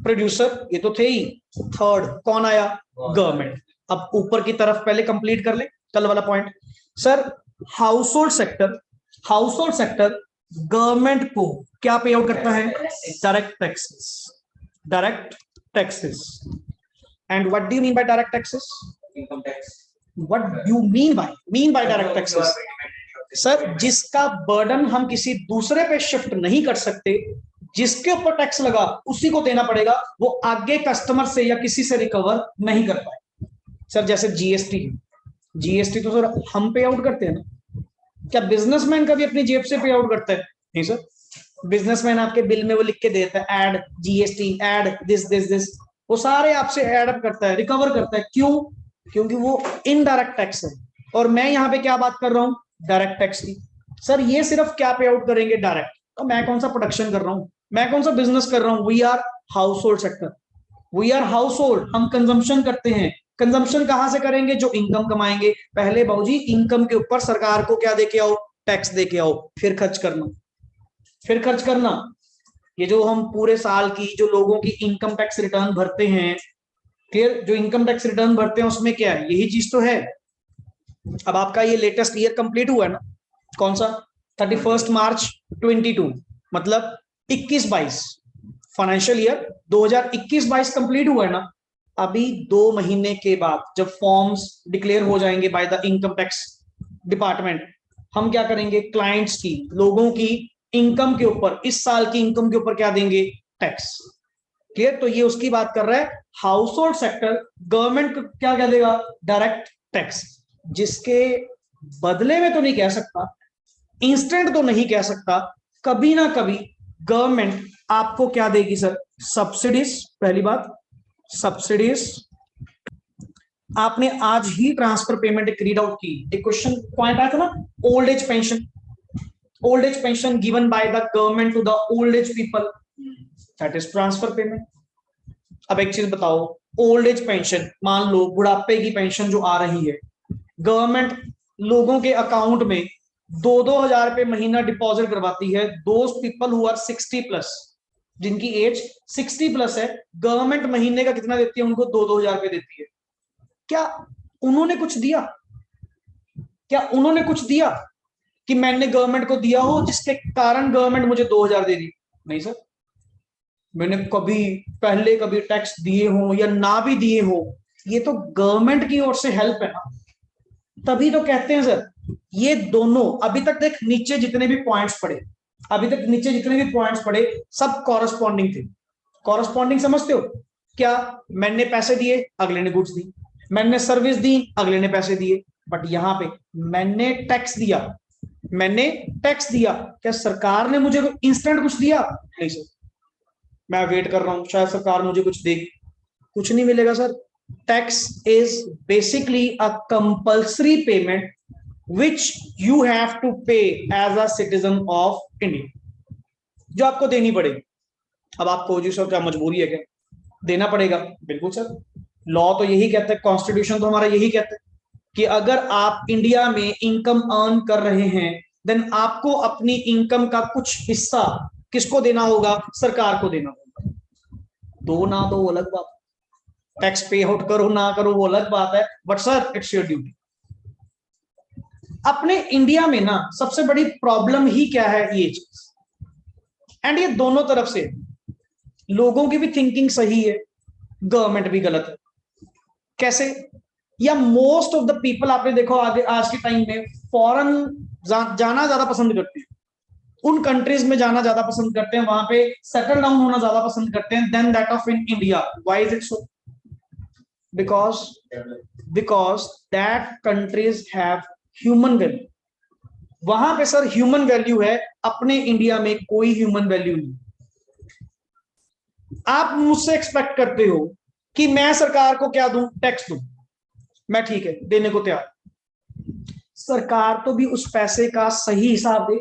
प्रोड्यूसर, ये तो थे ही। थर्ड कौन आया? गवर्नमेंट। अब ऊपर की तरफ पहले कंप्लीट कर ले कल वाला point. Sir house hold sector government को क्या पे आउट करता है? Direct taxes. And what do you mean bye direct taxes? Income tax. What you mean bye direct taxes? Sir जिसका बर्डन हम किसी दूसरे पे शिफ्ट नहीं कर सकते, जिसके ऊपर टैक्स लगा उसी को देना पड़ेगा, वो आगे कस्टमर से या किसी से रिकवर नहीं कर पाए। सर जैसे जीएसटी तो सर हम पे आउट करते हैं ना, क्या बिजनेसमैन कभी अपनी जेब से पे आउट करता है? नहीं सर, बिजनेसमैन आपके बिल में वो लिख के देता है, ऐड जीएसटी, ऐड दिस, वो सारे आपसे ऐड अप करता है, रिकवर करता है। क्यों? क्योंकि वो इनडायरेक्ट टैक्स है। और मैं यहाँ पे क्या बात कर रहा हूँ? डायरेक्ट टैक्स की। सर ये सिर्फ क्या पे आउट करेंगे? डायरेक्ट। तो मैं कौन सा प्रोडक्शन कर रहा हूँ, मैं कौन सा बिजनेस कर रहा हूँ? We are household sector, we are household, हम कंजम्पशन करते हैं। कंजम्पशन कहां से करेंगे? जो इनकम कमाएंगे। पहले बाबूजी इनकम के ऊपर सरकार को क्या देके आओ? टैक्स देके आओ, फिर खर्च करना। ये जो हम पूरे साल की जो लोगों की इनकम टैक्स रिटर्न भरते हैं, क्लियर? जो इनकम टैक्स रिटर्न भरते हैं उसमें क्या है? यही चीज तो है। अब आपका ये लेटेस्ट ईयर कंप्लीट हुआ है ना, कौन सा? 31 मार्च 22, मतलब 21-22 फाइनेंशियल ईयर 2021-22 कंप्लीट हुआ है ना। अभी 2 महीने के बाद जब फॉर्म्स डिक्लेयर हो जाएंगे by the income tax department, हम क्या करेंगे? क्लाइंट्स की, लोगों की इनकम के ऊपर, इस साल की इनकम के ऊपर क्या देंगे? टैक्स। क्लियर? तो ये उसकी बात कर रहा है। हाउस होल्ड सेक्टर गवर्नमेंट को क्या क्या देगा? डायरेक्ट टैक्स, जिसके बदले में तो नहीं कह सकता, इंस्टेंट तो नहीं कह सकता, कभी ना कभी गवर्नमेंट आपको क्या देगी सर? सब्सिडीज। पहली बात सब्सिडीज। आपने आज ही ट्रांसफर पेमेंट एक रीड आउट की, एक क्वेश्चन पॉइंट आया था ना, old age pension given by the government to the old age people, that is transfer payment. अब एक चीज बताओ, ओल्ड एज पेंशन, मान लो बुढ़ापे की पेंशन जो आ रही है, गवर्नमेंट लोगों के अकाउंट में 2-2 हजार रुपए महीना डिपॉजिट करवाती है। दोज पीपल हु आर 60+, जिनकी एज 60+ है, गवर्नमेंट महीने का कितना देती है उनको? 2-2 हजार रुपए देती है। क्या उन्होंने कुछ दिया? कि मैंने गवर्नमेंट को दिया हो जिसके कारण गवर्नमेंट मुझे 2 हजार दे दी? नहीं सर, मैंने कभी टैक्स दिए हो या ना भी दिए हो, ये तो गवर्नमेंट की ओर से हेल्प है ना, तभी तो कहते हैं सर। ये दोनों अभी तक देख, नीचे जितने भी पॉइंट्स पढ़े सब कॉरस्पॉन्डिंग थे। कॉरस्पॉन्डिंग समझते हो क्या? मैंने पैसे दिए, अगले ने गुड्स दी, मैंने सर्विस दी, अगले ने पैसे दिए। बट यहां पे मैंने टैक्स दिया, क्या सरकार ने मुझे इंस्टेंट कुछ दिया? नहीं सर, मैं वेट कर रहा हूं शायद सरकार मुझे कुछ देगी, कुछ नहीं मिलेगा sir. Tax is basically a compulsory payment which you have to pay as a citizen of India, जो आपको देनी पड़ेगी। अब आपको जी सर क्या मजबूरी है क्या? देना पड़ेगा, बिल्कुल सर। लॉ तो यही कहता है, कॉन्स्टिट्यूशन तो हमारा यही कहता है कि अगर आप इंडिया में इनकम अर्न कर रहे हैं, देन आपको अपनी इनकम का कुछ हिस्सा किसको देना होगा? सरकार को देना होगा। दो ना दो अलग बात, टैक्स पे आउट करो ना करो वो अलग बात है, but sir it's your duty. अपने इंडिया में ना सबसे बड़ी प्रॉब्लम ही क्या है? ये चीज, एंड ये दोनों तरफ से, लोगों की भी थिंकिंग सही है, गवर्नमेंट भी गलत है। कैसे? या मोस्ट ऑफ द पीपल आपने देखो आगे आज के टाइम में फॉरेन जाना ज्यादा पसंद करते हैं, उन कंट्रीज में जाना ज्यादा पसंद करते हैं, वहां पे सेटल डाउन होना ज्यादा पसंद करते हैं then that of in India. Why is it so? Because that countries have human value. वहां पे सर ह्यूमन वैल्यू है, अपने इंडिया में कोई ह्यूमन वैल्यू नहीं। आप मुझसे एक्सपेक्ट करते हो कि मैं सरकार को क्या दूं? टैक्स दूं, मैं ठीक है देने को तैयार। सरकार तो भी उस पैसे का सही हिसाब दे,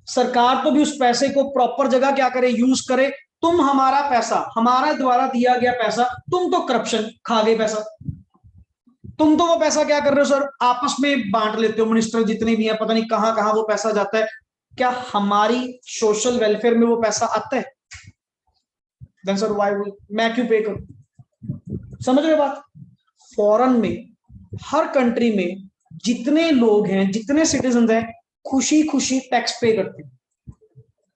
सरकार तो भी उस पैसे को प्रॉपर जगह क्या करे? यूज करे। तुम हमारा पैसा, हमारा द्वारा दिया गया पैसा, तुम तो करप्शन खा गए पैसा। तुम तो वो पैसा क्या कर रहे हो सर? आपस में बांट लेते हो, मिनिस्टर जितने भी हैं, पता नहीं कहां कहां वो पैसा जाता है। क्या हमारी सोशल वेलफेयर में वो पैसा आता है? देन सर व्हाई मैं क्यों पे करूं? समझ रहे हो बात? फॉरेन में, हर कंट्री में जितने लोग हैं, जितने सिटीजन हैं, खुशी खुशी टैक्स पे करते हैं।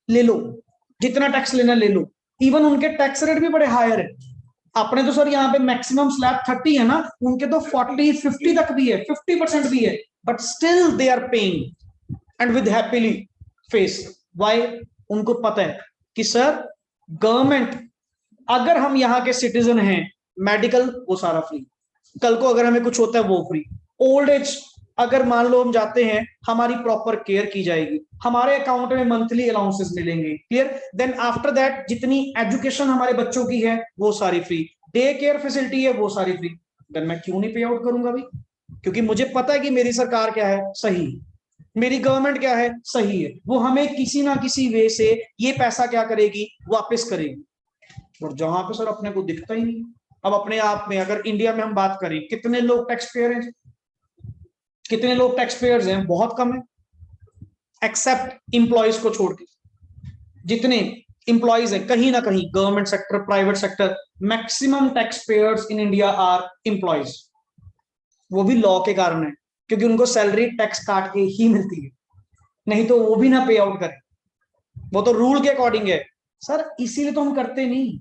ले लो जितना टैक्स लेना ले लो, इवन उनके टैक्स रेट भी बड़े हायर है। अपने तो सर यहाँ पे मैक्सिमम स्लैब 30 है ना, उनके तो 40-50 तक भी है, 50% भी है, but still they are paying and with happily face. Why? उनको पता है कि सर गवर्नमेंट, अगर हम यहाँ के सिटीजन हैं, मेडिकल वो सारा फ्री, कल को अगर हमें कुछ होता है वो फ्री, ओल्ड एज अगर मान लो हम जाते हैं, हमारी प्रॉपर केयर की जाएगी, हमारे अकाउंट में मंथली अलाउंसेस मिलेंगे, क्लियर। देन आफ्टर दैट जितनी एजुकेशन हमारे बच्चों की है वो सारी फ्री, डे केयर फैसिलिटी है वो सारी फ्री। देन मैं क्यों नहीं पे आउट करूंगा भाई? क्योंकि मुझे पता है कि मेरी सरकार क्या है? सही। मेरी गवर्नमेंट क्या है? सही है। वो हमें किसी ना किसी वे से ये पैसा क्या करेगी? वापस करेगी। और जहां पे सर अपने को दिखता ही नहीं। अब अपने आप में अगर इंडिया में हम बात करें, कितने लोग टैक्स पेयर हैं? कितने लोग टैक्स पेयर्स हैं? बहुत कम है, एक्सेप्ट इंप्लॉइज को छोड़ के। जितने इंप्लॉइज हैं कहीं ना कहीं, government sector, private sector, maximum tax payers in India are employees. वो भी लॉ के कारण है, क्योंकि उनको सैलरी टैक्स काट के ही मिलती है, नहीं तो वो भी ना पे आउट करें, वो तो रूल के अकॉर्डिंग है। सर इसीलिए तो हम करते नहीं,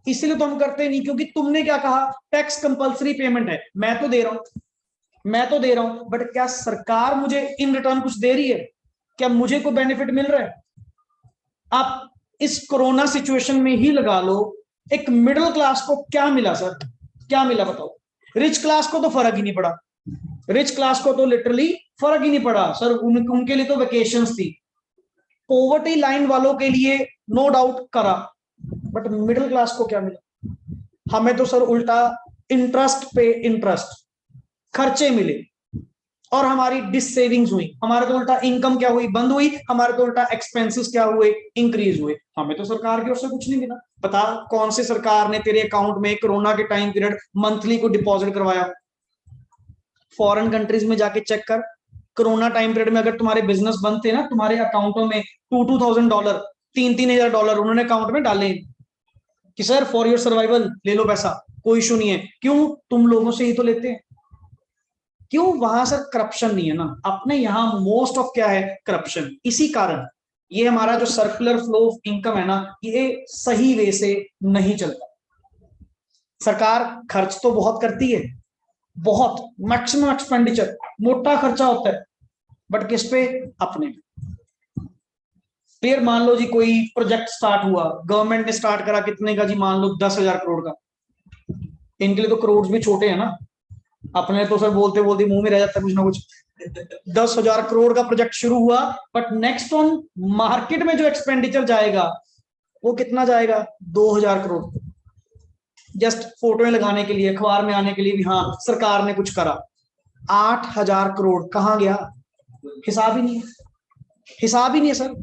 इसीलिए तो हम करते नहीं, क्योंकि तुमने क्या कहा? टैक्स कंपलसरी पेमेंट है, मैं तो दे रहा हूं, मैं तो दे रहा हूं, बट क्या सरकार मुझे इन रिटर्न कुछ दे रही है? क्या मुझे कोई बेनिफिट मिल रहा है? आप इस कोरोना सिचुएशन में ही लगा लो, एक मिडिल क्लास को क्या मिला सर? क्या मिला बताओ? रिच क्लास को तो फर्क ही नहीं पड़ा, रिच क्लास को तो लिटरली फर्क ही नहीं पड़ा सर। उनके लिए तो वेकेशंस थी। पॉवर्टी लाइन वालों के लिए नो डाउट करा, बट मिडिल क्लास को क्या मिला? हमें तो सर उल्टा इंटरेस्ट पे इंटरेस्ट खर्चे मिले, और हमारी डिससेविंग्स हुई। हमारे तो उल्टा इनकम क्या हुई? बंद हुई। हमारे तो उल्टा एक्सपेंसेस क्या हुए? इंक्रीज हुए। हमें तो सरकार की ओर से कुछ नहीं मिला। बता कौन सी सरकार ने तेरे अकाउंट में कोरोना के टाइम पीरियड मंथली को डिपॉजिट करवाया? फॉरेन कंट्रीज में जाके चेक कर, कोरोना टाइम पीरियड में अगर तुम्हारे बिजनेस बंद थे ना, तुम्हारे अकाउंटों में $2,000 $3,000 उन्होंने अकाउंट में डाले कि सर फॉर योर सर्वाइवल ले लो पैसा, कोई इशू नहीं है। क्यों? तुम लोगों से ही तो लेते हैं। क्यों? वहां सर करप्शन नहीं है ना, अपने यहाँ मोस्ट ऑफ क्या है? करप्शन। इसी कारण ये हमारा जो सर्कुलर फ्लो ऑफ इनकम है ना, ये सही वे से नहीं चलता। सरकार खर्च तो बहुत करती है, बहुत मैक्सिमम एक्सपेंडिचर, मोटा खर्चा होता है, बट किस पे? अपने। फिर मान लो जी कोई प्रोजेक्ट स्टार्ट हुआ, गवर्नमेंट ने स्टार्ट करा, कितने का जी? मान लो 10,000 करोड़ का। इनके लिए तो करोड़ भी छोटे हैं ना, अपने तो सर बोलते बोलते मुंह में रह जाता कुछ ना कुछ। 10,000 करोड़ का प्रोजेक्ट शुरू हुआ, बट नेक्स्ट ऑन मार्केट में जो एक्सपेंडिचर जाएगा वो कितना जाएगा? 2,000 करोड़। जस्ट फोटोएं लगाने के लिए, अखबार में आने के लिए भी, हाँ सरकार ने कुछ करा। 8,000 करोड़ कहां गया? हिसाब ही नहीं है, हिसाब ही नहीं है सर।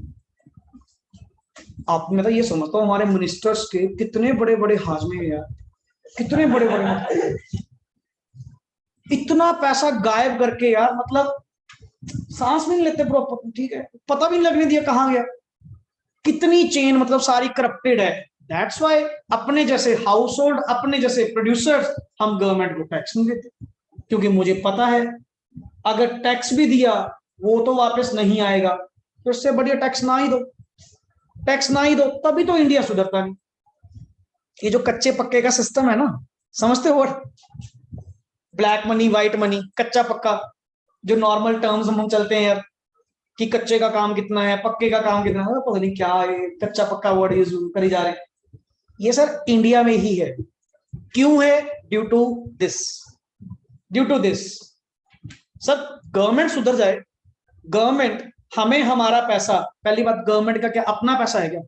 आप, मैं तो ये समझता हूँ हमारे मिनिस्टर्स के कितने बड़े बड़े हाजमे हैं यार, कितने बड़े बड़े, इतना पैसा गायब करके यार, मतलब सांस भी नहीं लेते प्रॉपर, ठीक है, पता भी नहीं लगने दिया कहां गया। कितनी चेन मतलब सारी करप्टेड है। दैट्स वाई अपने जैसे हाउस होल्ड, अपने जैसे प्रोड्यूसर्स, हम गवर्नमेंट को टैक्स नहीं देते, क्योंकि मुझे पता है अगर टैक्स भी दिया वो तो वापस नहीं आएगा, तो इससे बढ़िया टैक्स ना ही दो, टैक्स ना ही दो, तभी तो इंडिया सुधरता नहीं। ये जो कच्चे पक्के का सिस्टम है ना, समझते हो, ब्लैक मनी व्हाइट मनी, कच्चा पक्का, जो नॉर्मल टर्म्स हम चलते हैं यार, कि कच्चे का काम कितना है, पक्के का काम कितना है, पता नहीं क्या है, कच्चा पक्का वर्ड यूज करी जा रहे हैं। ये सर इंडिया में ही है। क्यों है? Due to this, due to this. Sir government सुधर जाए, गवर्नमेंट हमें हमारा पैसा, पहली बात गवर्नमेंट का क्या अपना पैसा है क्या?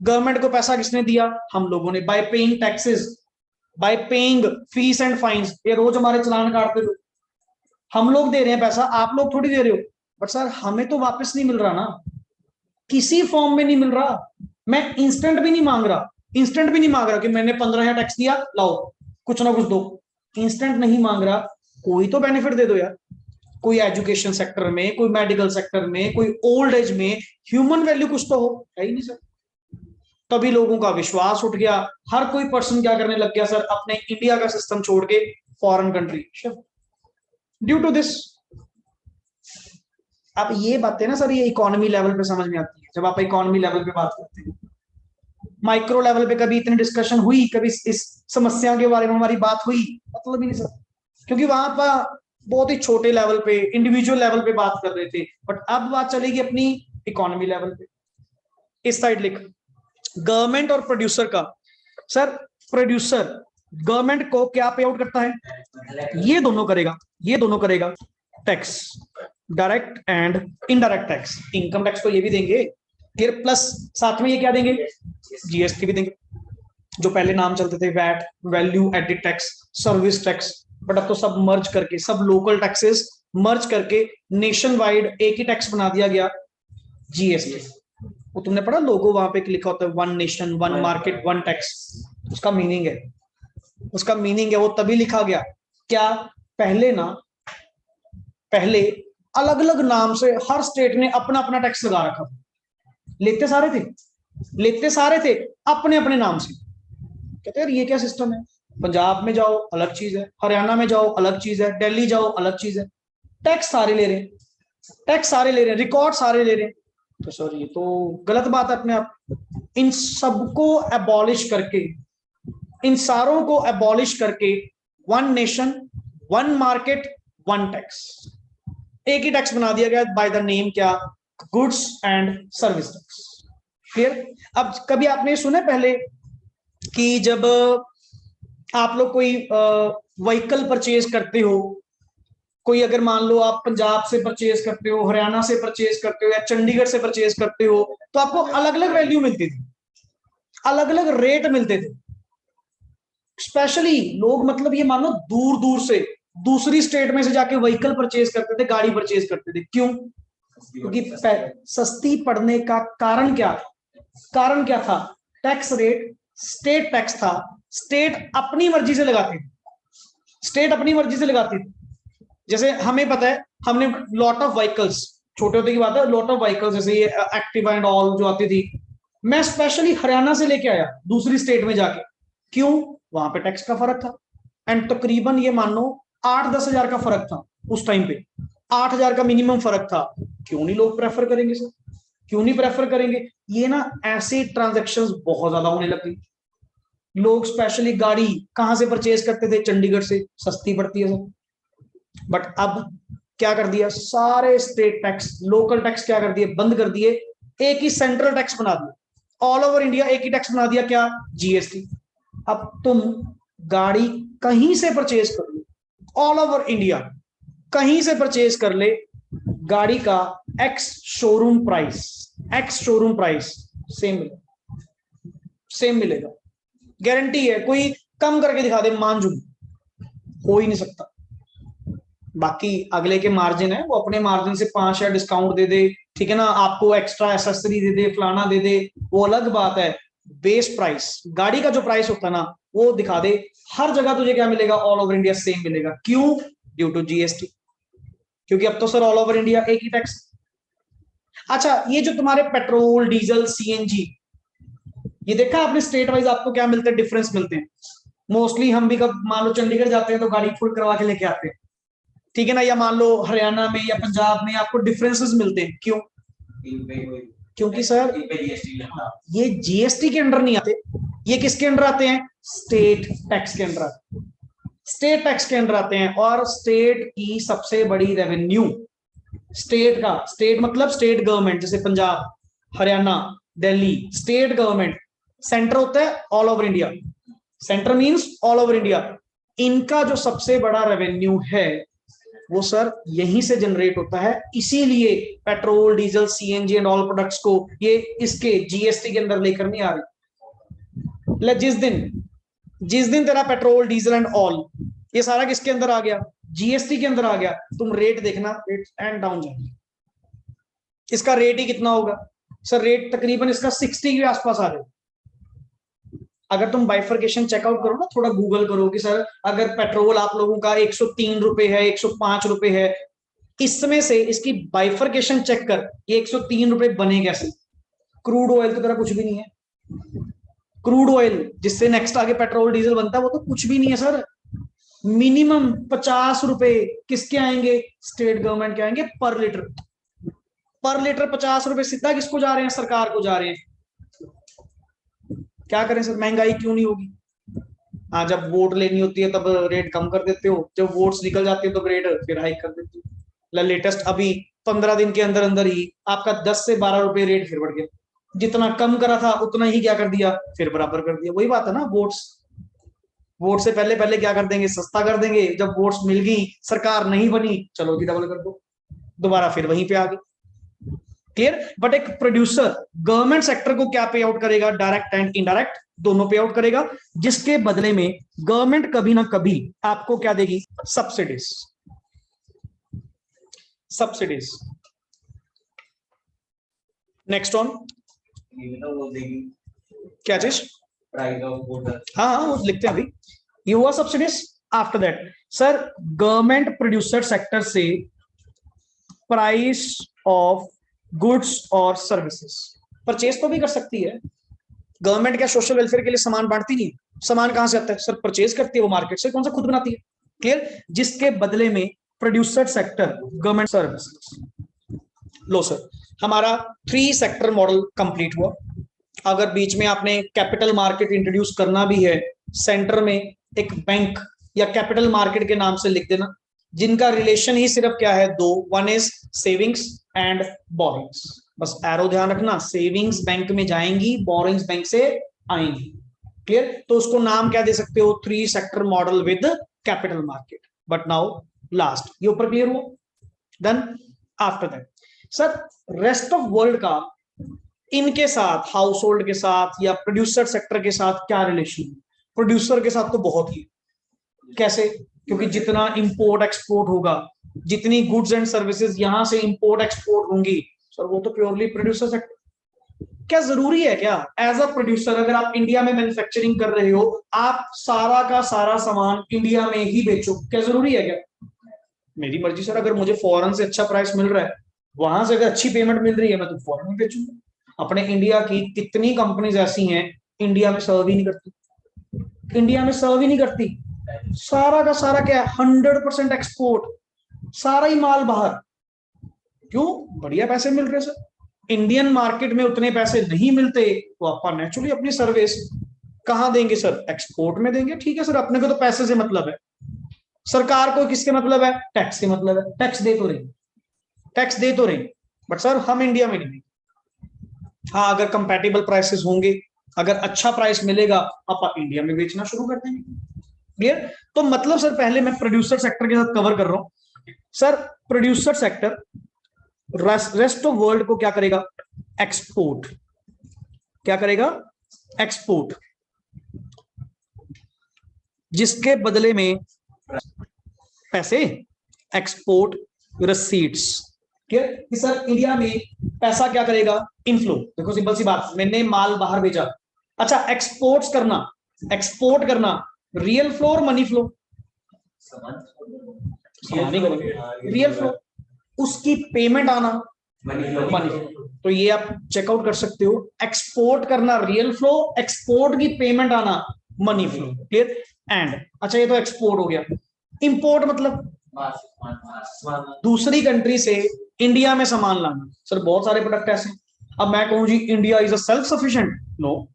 गवर्नमेंट को पैसा किसने दिया? हम लोगों ने, by paying taxes, by paying fees and fines. ये रोज हमारे चलान काटते हो, हम लोग दे रहे हैं पैसा, आप लोग थोड़ी दे रहे हो। बट सर हमें तो वापस नहीं मिल रहा ना, किसी फॉर्म में नहीं मिल रहा। मैं इंस्टेंट भी नहीं मांग रहा, इंस्टेंट भी नहीं मांग रहा कि मैंने 15,000 टैक्स दिया, लाओ कुछ ना कुछ दो, इंस्टेंट नहीं मांग रहा। कोई तो बेनिफिट दे दो यार, कोई एजुकेशन सेक्टर में, कोई मेडिकल सेक्टर में, कोई ओल्ड एज में, ह्यूमन वैल्यू कुछ तो हो, है ही नहीं सर। तभी लोगों का विश्वास उठ गया, हर कोई पर्सन क्या करने लग गया सर, अपने इंडिया का सिस्टम छोड़ के foreign country, due to this. अब ये बातें ना सर, ये इकोनॉमी लेवल पे समझ में आती है, जब आप इकोनॉमी लेवल पे बात करते हैं। माइक्रो लेवल पे कभी इतनी डिस्कशन हुई, कभी इस समस्या के बारे में हमारी बात हुई, मतलब ही नहीं सर, क्योंकि वहां पर बहुत ही छोटे लेवल पे, इंडिविजुअल लेवल पे बात कर रहे थे। बट अब बात चलेगी अपनी इकोनॉमी लेवल पे। इस साइड लिख, गवर्नमेंट और प्रोड्यूसर का। सर प्रोड्यूसर गवर्नमेंट को क्या पे आउट करता है? ये दोनों करेगा, ये दोनों करेगा, tax, direct and indirect tax. Income tax तो ये भी देंगे, फिर प्लस साथ में ये क्या देंगे? जीएसटी भी देंगे। जो पहले नाम चलते थे VAT, value added tax, service tax, but अब तो सब मर्ज करके, सब लोकल टैक्सेस मर्ज करके नेशन वाइड एक ही टैक्स बना दिया गया, जीएसटी। वो तुमने पढ़ा लोगो वहां पे लिखा होता है, one nation one market one tax. उसका मीनिंग है, उसका मीनिंग है वो तभी लिखा गया क्या, पहले ना, पहले अलग अलग नाम से हर स्टेट ने अपना अपना टैक्स लगा रखा था, लेते सारे थे, लेते सारे थे अपने अपने नाम से। कहते यार ये क्या सिस्टम है, पंजाब में जाओ अलग चीज है, हरियाणा में जाओ अलग चीज है, दिल्ली जाओ अलग चीज है, टैक्स सारे ले रहे हैं, टैक्स सारे ले रहे हैं, रिकॉर्ड सारे ले रहे हैं। तो सर ये तो गलत बात है अपने आप। इन सबको एबॉलिश करके, इन सारों को एबॉलिश करके, one nation one market one tax, एक ही टैक्स बना दिया गया बाय द नेम क्या, goods and service tax. Clear? अब कभी आपने सुना पहले कि जब आप लोग कोई व्हीकल परचेज करते हो, कोई अगर मान लो आप पंजाब से परचेज करते हो, हरियाणा से परचेज करते हो, या चंडीगढ़ से परचेज करते हो, तो आपको अलग अलग वैल्यू मिलती थी, अलग अलग रेट मिलते थे। स्पेशली लोग मतलब ये मानो दूर दूर से, दूसरी स्टेट में से जाके व्हीकल परचेज करते थे, गाड़ी परचेज करते थे। क्यों? क्योंकि सस्ती पड़ने का कारण क्या, कारण क्या था? टैक्स रेट स्टेट टैक्स था, स्टेट अपनी मर्जी से लगाती थी, स्टेट अपनी मर्जी से लगाती थी। जैसे हमें पता है, हमने लॉट ऑफ व्हीकल्स, छोटे होते की बात है, लॉट ऑफ व्हीकल्स जैसे ये एक्टिवा एंड ऑल जो आती थी, मैं स्पेशली हरियाणा से लेके आया दूसरी स्टेट में जाके। क्यों? वहां पे टैक्स का फर्क था, एंड तकरीबन ये मान लो 8-10 हजार का फर्क था उस टाइम पे, 8,000 का मिनिमम फर्क था। क्यों नहीं लोग प्रेफर करेंगे सर, क्यों नहीं प्रेफर करेंगे? ये ना ऐसे ट्रांजेक्शन्स बहुत ज्यादा होने लग गई। लोग स्पेशली गाड़ी कहां से परचेज करते थे? चंडीगढ़ से, सस्ती पड़ती है सर। बट अब क्या कर दिया, सारे स्टेट टैक्स, लोकल टैक्स क्या कर दिए, बंद कर दिए, एक ही सेंट्रल टैक्स बना दिया, ऑल ओवर इंडिया एक ही टैक्स बना दिया, क्या? जीएसटी। अब तुम गाड़ी कहीं से परचेज कर लो, ऑल ओवर इंडिया कहीं से परचेज कर ले, गाड़ी का ex showroom price, ex showroom price same मिलेगा, सेम मिलेगा, गारंटी है। कोई कम करके दिखा दे मानजूम, हो ही नहीं सकता। बाकी अगले के मार्जिन है, वो अपने मार्जिन से 5 डिस्काउंट दे दे, ठीक है ना, आपको एक्स्ट्रा एसेसरी दे दे, फलाना दे दे, वो अलग बात है। बेस प्राइस, गाड़ी का जो प्राइस होता है ना, वो दिखा दे, हर जगह तुझे क्या मिलेगा, ऑल ओवर इंडिया सेम मिलेगा। क्यों? Due to GST. क्योंकि अब तो सर ऑल ओवर इंडिया एक ही टैक्स, अच्छा, ये जो तुम्हारे पेट्रोल, डीजल, सीएनजी, ये देखा आपने स्टेट वाइज आपको क्या मिलते हैं, डिफरेंस मिलते हैं। मोस्टली हम भी कब मान लो चंडीगढ़ जाते हैं तो गाड़ी फुल करवा के लेके आते हैं, ठीक है ना, या मान लो हरियाणा में या पंजाब में आपको डिफरेंसेस मिलते हैं, क्यों? क्योंकि सर ये जीएसटी के अंडर नहीं आते, ये किसके अंडर आते हैं? स्टेट टैक्स के अंडर आते हैं, स्टेट टैक्स के अंडर आते हैं। और स्टेट की सबसे बड़ी रेवेन्यू, स्टेट का, स्टेट मतलब स्टेट गवर्नमेंट, जैसे Punjab, Haryana, Delhi, state government, centre होता है all over India, centre means all over India. इनका जो सबसे बड़ा रेवेन्यू है वो सर यहीं से जनरेट होता है, इसीलिए petrol, diesel, CNG and all products को ये इसके जीएसटी के अंदर लेकर नहीं आ रहे। जिस दिन तेरा पेट्रोल, डीजल एंड ऑल ये सारा किसके अंदर आ गया? जीएसटी के अंदर आ गया, तुम रेट देखना, रेट एंड डाउन जाएंगे। इसका रेट ही कितना होगा सर? रेट तकरीबन इसका 60 के आसपास आ जाएगा। अगर तुम बाइफर्केशन चेकआउट करो ना, थोड़ा गूगल करो कि सर अगर पेट्रोल आप लोगों का 103 रुपए है, 105 रुपए है, इसमें से इसकी बाइफर्केशन चेक कर, ये 103 रुपए बने कैसे? क्रूड ऑयल तो तेरा कुछ भी नहीं है, क्रूड ऑयल जिससे नेक्स्ट आगे पेट्रोल डीजल बनता है वो तो कुछ भी नहीं है सर। मिनिमम 50 रुपए किसके आएंगे? स्टेट गवर्नमेंट के आएंगे पर लीटर। पर लीटर 50 रुपए सीधा किसको जा रहे हैं? सरकार को जा रहे हैं। क्या करें सर, महंगाई क्यों नहीं होगी? हाँ, जब वोट लेनी होती है तब रेट कम कर देते हो, जब वोट्स निकल जाती है तो रेट फिर हाइक कर देते हो। लेटेस्ट अभी 15 दिन के अंदर अंदर ही आपका 10 से 12 रुपए रेट फिर बढ़ गया। जितना कम करा था उतना ही क्या कर दिया? फिर बराबर कर दिया। वही बात है ना, वोट से पहले पहले क्या कर देंगे? सस्ता कर देंगे। जब वोट्स मिल गई, सरकार नहीं बनी, चलो जी डबल कर दो, दोबारा फिर वहीं पे आ गई। क्लियर? बट एक प्रोड्यूसर गवर्नमेंट सेक्टर को क्या पे आउट करेगा? डायरेक्ट एंड इनडायरेक्ट दोनों पे आउट करेगा, जिसके बदले में गवर्नमेंट कभी ना कभी आपको क्या देगी? सब्सिडीज। सब्सिडीज। नेक्स्ट ऑन क्या चीज? Price of good. हाँ हाँ, वो लिखते हैं अभी। ये हुआ subsidies. After that sir government producer sector से प्राइस ऑफ गुड्स और सर्विसेज परचेज तो भी कर सकती है गवर्नमेंट। क्या सोशल वेलफेयर के लिए सामान बांटती नहीं है? सामान कहां से आता है सर? परचेज करती है वो मार्केट से, कौन सा खुद बनाती है। क्लियर? जिसके बदले में प्रोड्यूसर सेक्टर, गवर्नमेंट सर्विस। लो सर, हमारा 3 सेक्टर मॉडल कंप्लीट हुआ। अगर बीच में आपने कैपिटल मार्केट इंट्रोड्यूस करना भी है, सेंटर में एक बैंक या कैपिटल मार्केट के नाम से लिख देना, जिनका रिलेशन ही सिर्फ क्या है? 2, one is savings and borings. बस एरो ध्यान रखना, सेविंग्स बैंक में जाएंगी, बोरिंग्स बैंक से आएंगी। क्लियर? तो उसको नाम क्या दे सकते हो? 3 sector model with capital market. But now last, ये ऊपर क्लियर हुआ? Then after that sir rest of world का इनके साथ, हाउस होल्ड के साथ या प्रोड्यूसर सेक्टर के साथ क्या रिलेशन? प्रोड्यूसर के साथ तो बहुत ही। कैसे? क्योंकि जितना इंपोर्ट एक्सपोर्ट होगा, जितनी गुड्स एंड सर्विसेज यहां से इंपोर्ट एक्सपोर्ट होंगी सर, वो तो प्योरली प्रोड्यूसर सेक्टर। क्या जरूरी है क्या एज अ प्रोड्यूसर, अगर आप इंडिया में मैन्युफैक्चरिंग कर रहे हो, आप सारा का सारा सामान इंडिया में ही बेचो? क्या जरूरी है क्या? मेरी मर्जी सर, अगर मुझे फॉरेन से अच्छा प्राइस मिल रहा है, वहां से अगर अच्छी पेमेंट मिल रही है, मैं तो फॉरेन में बेचूंगा। अपने इंडिया की कितनी कंपनीज ऐसी हैं इंडिया में सर्व ही नहीं करती, इंडिया में सर्व ही नहीं करती। सारा का सारा क्या है? 100% एक्सपोर्ट, सारा ही माल बाहर। क्यों? बढ़िया पैसे मिल रहे सर। इंडियन मार्केट में उतने पैसे नहीं मिलते, तो आप नेचुरली अपनी सर्विस कहां देंगे सर? एक्सपोर्ट में देंगे। ठीक है सर, अपने को तो पैसे से मतलब है, सरकार को किसके मतलब है? टैक्स से मतलब है। टैक्स दे तो रही, टैक्स दे तो रही, बट सर हम इंडिया में नहीं। हाँ, अगर कंपैटिबल प्राइसेस होंगे, अगर अच्छा प्राइस मिलेगा, आप इंडिया में बेचना शुरू कर देंगे। क्लियर? तो मतलब सर पहले मैं प्रोड्यूसर सेक्टर के साथ कवर कर रहा हूं। Sir producer sector rest of world को क्या करेगा? एक्सपोर्ट। क्या करेगा? एक्सपोर्ट। जिसके बदले में पैसे, एक्सपोर्ट रिसीट्स। क्लियर? कि सर इंडिया में पैसा क्या करेगा? इनफ्लो। देखो सिंपल सी बात, मैंने माल बाहर भेजा। अच्छा, एक्सपोर्ट्स करना, एक्सपोर्ट करना, रियल फ्लो और मनी फ्लो? Real flow. उसकी पेमेंट आना, मनी। तो ये आप चेकआउट कर सकते हो, एक्सपोर्ट करना रियल फ्लो, एक्सपोर्ट की पेमेंट आना मनी फ्लो। क्लियर? एंड अच्छा ये तो एक्सपोर्ट हो गया। इंपोर्ट मतलब दूसरी कंट्री से इंडिया में सामान लाना। सर बहुत सारे प्रोडक्ट ऐसे हैं, अब मैं कहूं जी India is a self sufficient, no,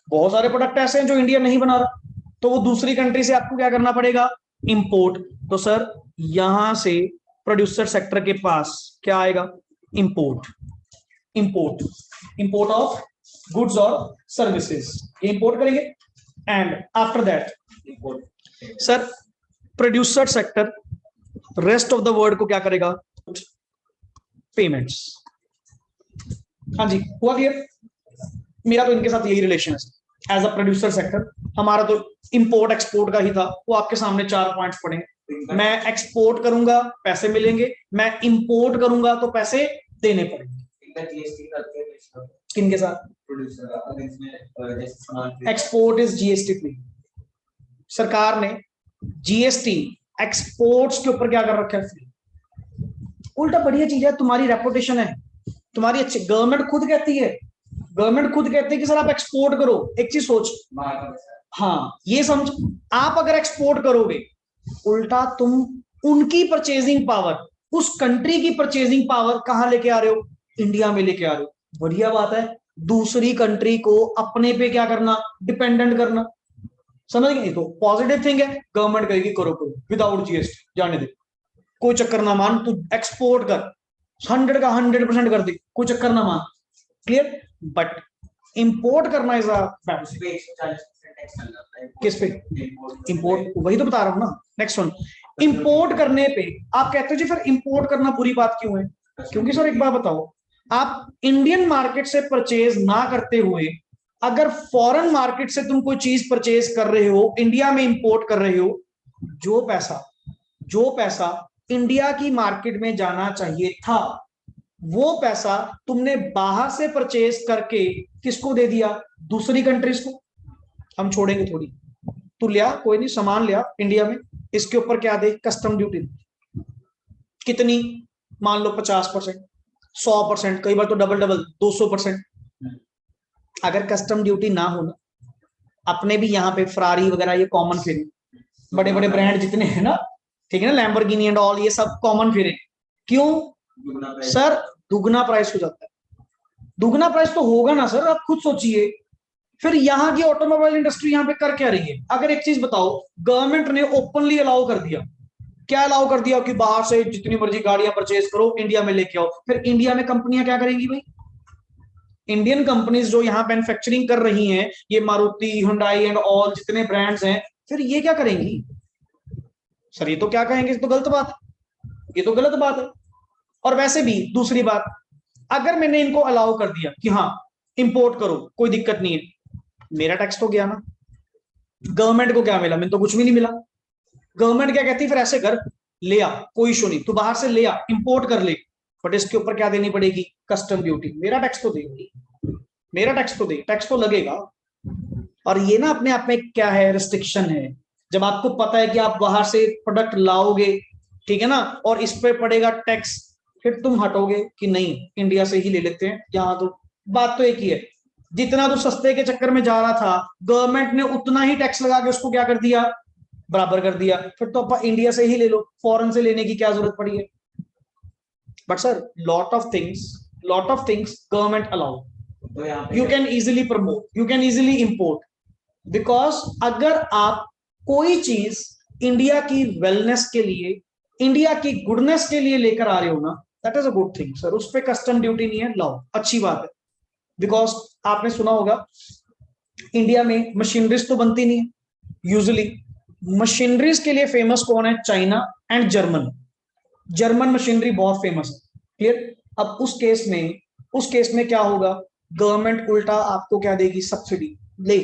बहुत सारे प्रोडक्ट ऐसे हैं जो इंडिया नहीं बना रहा, तो वो दूसरी कंट्री से आपको क्या करना पड़ेगा, इंपोर्ट। तो सर यहां से प्रोड्यूसर सेक्टर के पास क्या आएगा, import. Import, import of goods और सर्विसेज, ये इंपोर्ट करेंगे। And after that sir producer sector rest of the world को क्या करेगा, पेमेंट्स। हाँ जी हुआ क्लियर? मेरा तो इनके साथ यही रिलेशन है एज अ प्रोड्यूसर सेक्टर। हमारा तो इंपोर्ट एक्सपोर्ट का ही था, वो आपके सामने 4 पॉइंट्स पड़ेंगे। मैं एक्सपोर्ट करूंगा पैसे मिलेंगे, मैं इंपोर्ट करूंगा तो पैसे देने पड़ेंगे। किनके साथ? Export is GST free. सरकार ने जीएसटी एक्सपोर्ट्स के ऊपर क्या कर रखा है, फ्री। उल्टा बढ़िया चीज है, तुम्हारी रेपुटेशन है, तुम्हारी अच्छी, गवर्नमेंट खुद कहती है, गवर्नमेंट खुद कहती है कि सर आप एक्सपोर्ट करो। एक चीज सोच, हाँ ये समझ, आप अगर एक्सपोर्ट करोगे उल्टा तुम उनकी परचेजिंग पावर, उस कंट्री की परचेजिंग पावर कहां लेके आ रहे हो, इंडिया में लेके आ रहे हो। बढ़िया बात है, दूसरी कंट्री को अपने पे क्या करना, डिपेंडेंट करना। समझ गए? तो पॉजिटिव थिंग है, गवर्नमेंट कहेगी करो करो विदाउट जीएसटी, जाने दे, कोई चक्कर ना मान, तू एक्सपोर्ट कर, 100 का 100% कर दे, कोई चक्कर ना मान। क्लियर? बट इंपोर्ट करना इज किस पे, इंपोर्ट, वही तो बता रहा हूं ना। नेक्स्ट वन, इंपोर्ट करने पे आप कहते हो जी फिर इंपोर्ट करना बुरी बात क्यों है? क्योंकि सर एक बात बताओ, आप इंडियन मार्केट से परचेज ना करते हुए अगर फॉरेन मार्केट से तुम कोई चीज परचेज कर रहे हो, इंडिया में इंपोर्ट कर रहे हो, जो पैसा इंडिया की मार्केट में जाना चाहिए था, वो पैसा तुमने बाहर से परचेज करके किसको दे दिया, दूसरी कंट्रीज को। हम छोड़ेंगे थोड़ी, तू लिया कोई नहीं सामान लिया इंडिया में, इसके ऊपर क्या दे, कस्टम ड्यूटी। कितनी? मान लो 50%, 100%, कई बार तो डबल डबल 200%। अगर कस्टम ड्यूटी ना हो ना, अपने भी यहाँ पे फरारी वगैरह ये कॉमन फिर, बड़े बड़े ब्रांड जितने हैं ना, ठीक है ना, लैम्बोर्गिनी एंड ऑल, ये सब कॉमन फिर। क्यों सर? दुगना प्राइस हो जाता है। दुगना प्राइस तो होगा ना सर, आप खुद सोचिए। फिर यहाँ की ऑटोमोबाइल इंडस्ट्री यहाँ पे कर क्या रही है? अगर एक चीज बताओ, गवर्नमेंट ने ओपनली अलाउ कर दिया, क्या अलाउ कर दिया कि बाहर से जितनी मर्जी गाड़ियां परचेज करो, इंडिया में लेके आओ। फिर इंडिया में कंपनियां क्या करेंगी भाई? इंडियन कंपनीज जो यहाँ मैन्युफैक्चरिंग कर रही हैं, ये मारुति, हुंडई एंड ऑल जितने ब्रांड्स हैं, फिर ये क्या करेंगी? सर ये तो क्या कहेंगे, ये तो गलत बात है, ये तो गलत बात है। और वैसे भी दूसरी बात, अगर मैंने इनको अलाउ कर दिया कि हाँ इंपोर्ट करो, कोई दिक्कत नहीं है, मेरा टैक्स तो गया ना, गवर्नमेंट को क्या मिला? मैंने तो कुछ भी नहीं मिला। गवर्नमेंट क्या कहती है, फिर ऐसे कर, ले आ, कोई इशू नहीं, तू बाहर से ले आ, इंपोर्ट कर ले, बट इसके ऊपर क्या देनी पड़ेगी, कस्टम ड्यूटी। मेरा टैक्स तो दे, मेरा टैक्स तो दे, टैक्स तो लगेगा। और ये ना अपने आप में क्या है, रिस्ट्रिक्शन है। जब आपको पता है कि आप बाहर से प्रोडक्ट लाओगे, ठीक है ना, और इस पे पड़ेगा टैक्स, फिर तुम हटोगे कि नहीं इंडिया से ही ले लेते हैं। यहाँ तो बात तो एक ही है, जितना तो सस्ते के चक्कर में जा रहा था, गवर्नमेंट ने उतना ही टैक्स लगा के उसको क्या कर दिया, बराबर कर दिया। फिर तो आप इंडिया से ही ले लो, फॉरेन से लेने की क्या जरूरत पड़ी है? But sir lot of things government allow, you can easily promote, you can easily import, because अगर आप कोई चीज इंडिया की वेलनेस के लिए, इंडिया की गुडनेस के लिए लेकर आ रहे हो ना, that is a good thing sir. उस पर कस्टम ड्यूटी नहीं है, लाओ, अच्छी बात है। बिकॉज आपने सुना होगा इंडिया में मशीनरीज तो बनती नहीं है यूजुअली, मशीनरीज के लिए फेमस कौन है, China and German. German machinery बहुत फेमस है। क्लियर? अब उस केस में क्या होगा, गवर्नमेंट उल्टा आपको क्या देगी, सब्सिडी, ले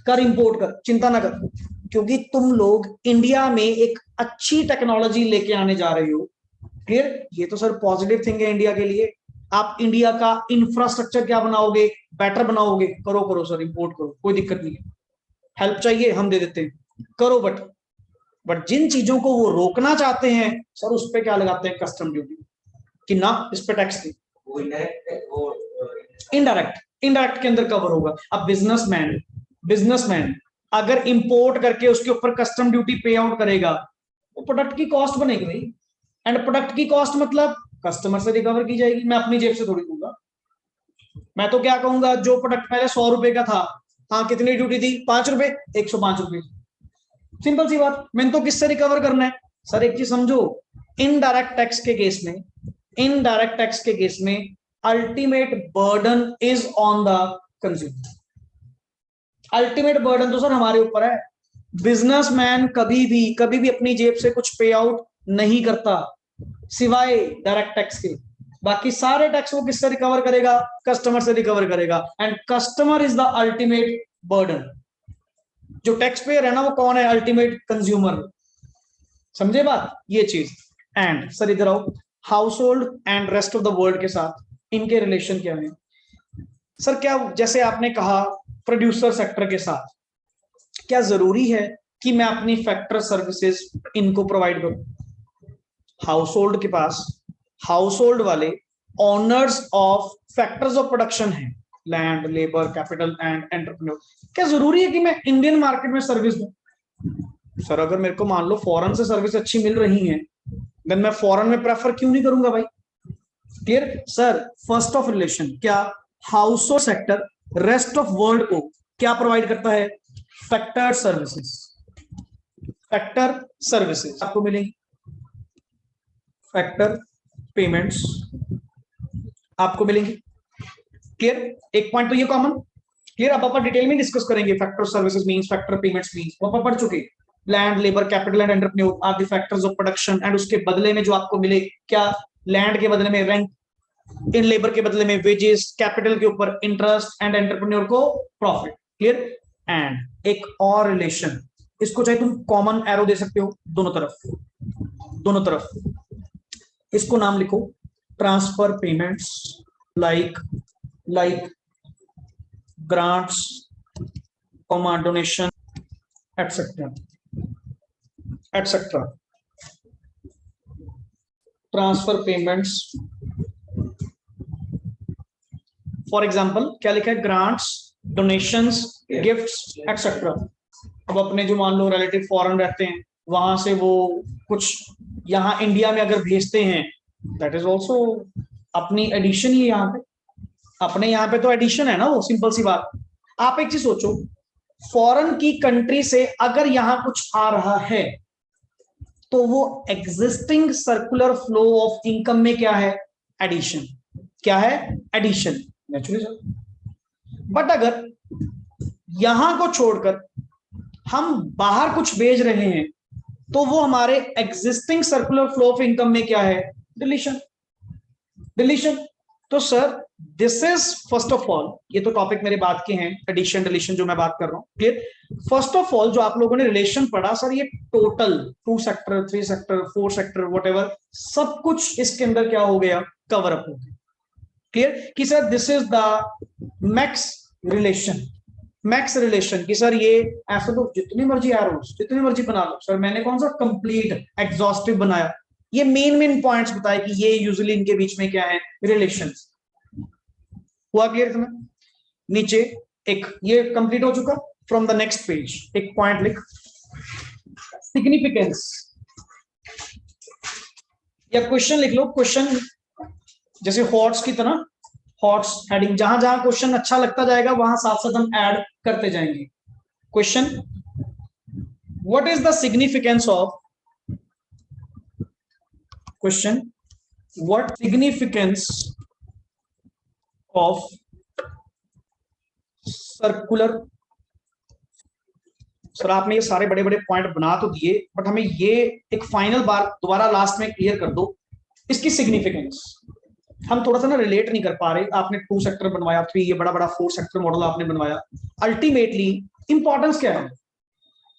कर, इंपोर्ट कर, चिंता ना कर, क्योंकि तुम लोग इंडिया में एक अच्छी टेक्नोलॉजी लेके आने जा रहे हो। क्लियर? ये तो सर पॉजिटिव थिंग है इंडिया के लिए। आप इंडिया का इंफ्रास्ट्रक्चर क्या बनाओगे, बेटर बनाओगे, करो करो सर, इंपोर्ट करो, कोई दिक्कत नहीं है। हेल्प चाहिए हम दे देते हैं, करो। बट जिन चीजों को वो रोकना चाहते हैं सर, उस पर क्या लगाते हैं, कस्टम ड्यूटी, कि ना इस पे टैक्स दे। वो इनडायरेक्ट है, वो इनडायरेक्ट, इनडायरेक्ट के अंदर कवर होगा। अब बिजनेसमैन अगर इंपोर्ट करके उसके ऊपर कस्टम ड्यूटी पे आउट करेगा, वो प्रोडक्ट की कॉस्ट बनेगी भाई। एंड प्रोडक्ट की कॉस्ट मतलब कस्टमर से रिकवर की जाएगी, मैं अपनी जेब से थोड़ी दूंगा। मैं तो क्या कहूंगा, जो प्रोडक्ट पहले 100 रुपए का था, हाँ कितनी ड्यूटी थी, 5 रुपए, 105 रुपए, सिंपल सी बात। मैंने तो किससे रिकवर करना है सर? एक चीज समझो, इनडायरेक्ट टैक्स के केस में, इनडायरेक्ट टैक्स के केस में ultimate burden is on the consumer. Ultimate burden तो सर हमारे ऊपर है। बिजनेसमैन कभी भी अपनी जेब से कुछ पे आउट नहीं करता सिवाय डायरेक्ट टैक्स के। बाकी सारे टैक्स वो किससे रिकवर करेगा? कस्टमर से रिकवर करेगा। And customer is the ultimate burden. जो टैक्स पेयर है ना, वो कौन है? Ultimate consumer. समझे बात? ये चीज। एंड सर इधर आओ, house hold and rest of the world के साथ इनके रिलेशन क्या है सर? क्या जैसे आपने कहा प्रोड्यूसर सेक्टर के साथ, क्या जरूरी है कि मैं अपनी फैक्टर सर्विसेज इनको प्रोवाइड करूं? हाउस होल्ड के पास, हाउस होल्ड वाले owners of factors of production है, land, labour, capital and entrepreneur. क्या जरूरी है कि मैं इंडियन मार्केट में सर्विस दूं? सर अगर मेरे को मान लो फॉरेन से सर्विस अच्छी मिल रही है, देन मैं फॉरेन में प्रेफर क्यों नहीं करूंगा भाई? Clear sir? First of relation क्या? Household sector rest of world को क्या प्रोवाइड करता है? Factor services. फैक्टर सर्विसेज आपको मिलेंगी, फैक्टर पेमेंट्स आपको मिलेंगी। क्लियर? एक पॉइंट तो ये कॉमन। क्लियर? अब अपन डिटेल में डिस्कस करेंगे। Factor services means, factor payments means, वो अपन पढ़ चुके। Land, labour, capital and entrepreneur are the factors of production. And उसके बदले में जो आपको मिले क्या? लैंड के बदले में रेंट, इन लेबर के बदले में वेजेस, कैपिटल के ऊपर इंटरेस्ट एंड एंटरप्रेन्योर को प्रॉफिट। क्लियर? एंड एक और रिलेशन, इसको चाहे तुम कॉमन एरो दे सकते हो दोनों तरफ, दोनों तरफ। इसको नाम लिखो transfer payments, like grants, donation etcetera etcetera. Transfer payments for example क्या लिखा है? Grants, donations, gifts etcetera. अब अपने जो मान लो रिलेटिव फॉरेन रहते हैं, वहां से वो कुछ यहाँ इंडिया में अगर भेजते हैं, दैट इज ऑल्सो अपनी एडिशन ही है। यहाँ पे अपने यहाँ पे तो एडिशन है ना, वो सिंपल सी बात। आप एक चीज सोचो, फॉरेन की कंट्री से अगर यहाँ कुछ आ रहा है, तो वो existing circular flow of income में क्या है? एडिशन। क्या है? Addition, naturally sir. बट अगर यहां को छोड़कर हम बाहर कुछ भेज रहे हैं, तो वो हमारे existing circular flow of income में क्या है? डिलीशन। डिलीशन। तो sir this is first of all, ये तो टॉपिक मेरे बात के हैं, एडिशन डिलीशन जो मैं बात कर रहा हूं। क्लियर? फर्स्ट ऑफ ऑल जो आप लोगों ने रिलेशन पढ़ा सर, ये total 2 sector, 3 sector, 4 sector, whatever, सब कुछ इसके अंदर क्या हो गया? कवर अप हो गया। क्लियर? कि sir this is the max relation. Max relation की सर ये ऐसा तो जितनी मर्जी एरोस जितनी मर्जी बना लो सर, मैंने कौन सा कंप्लीट एग्जॉस्टिव बनाया? ये मेन पॉइंट्स बताए कि ये यूजुअली इनके बीच में क्या है? रिलेशंस। हुआ क्लियर तुम्हें? नीचे एक ये कंप्लीट हो चुका। फ्रॉम द नेक्स्ट पेज एक पॉइंट लिख, सिग्निफिकेंस, या क्वेश्चन लिख लो। क्वेश्चन जैसे हॉट्स की तरह, हॉट्स हेडिंग, जहां जहां क्वेश्चन अच्छा लगता जाएगा वहां साथ साथ हम ऐड करते जाएंगे। Question, what is the significance of, question, what significance of circular. Sir आपने ये सारे बड़े बड़े पॉइंट बना तो दिए, बट हमें ये एक फाइनल बार दोबारा लास्ट में क्लियर कर दो इसकी सिग्निफिकेंस। हम थोड़ा सा ना रिलेट नहीं कर पा रहे। आपने 2 सेक्टर बनवाया, 3 ये बड़ा बड़ा 4 सेक्टर मॉडल आपने बनवाया। अल्टीमेटली इंपॉर्टेंस क्या है?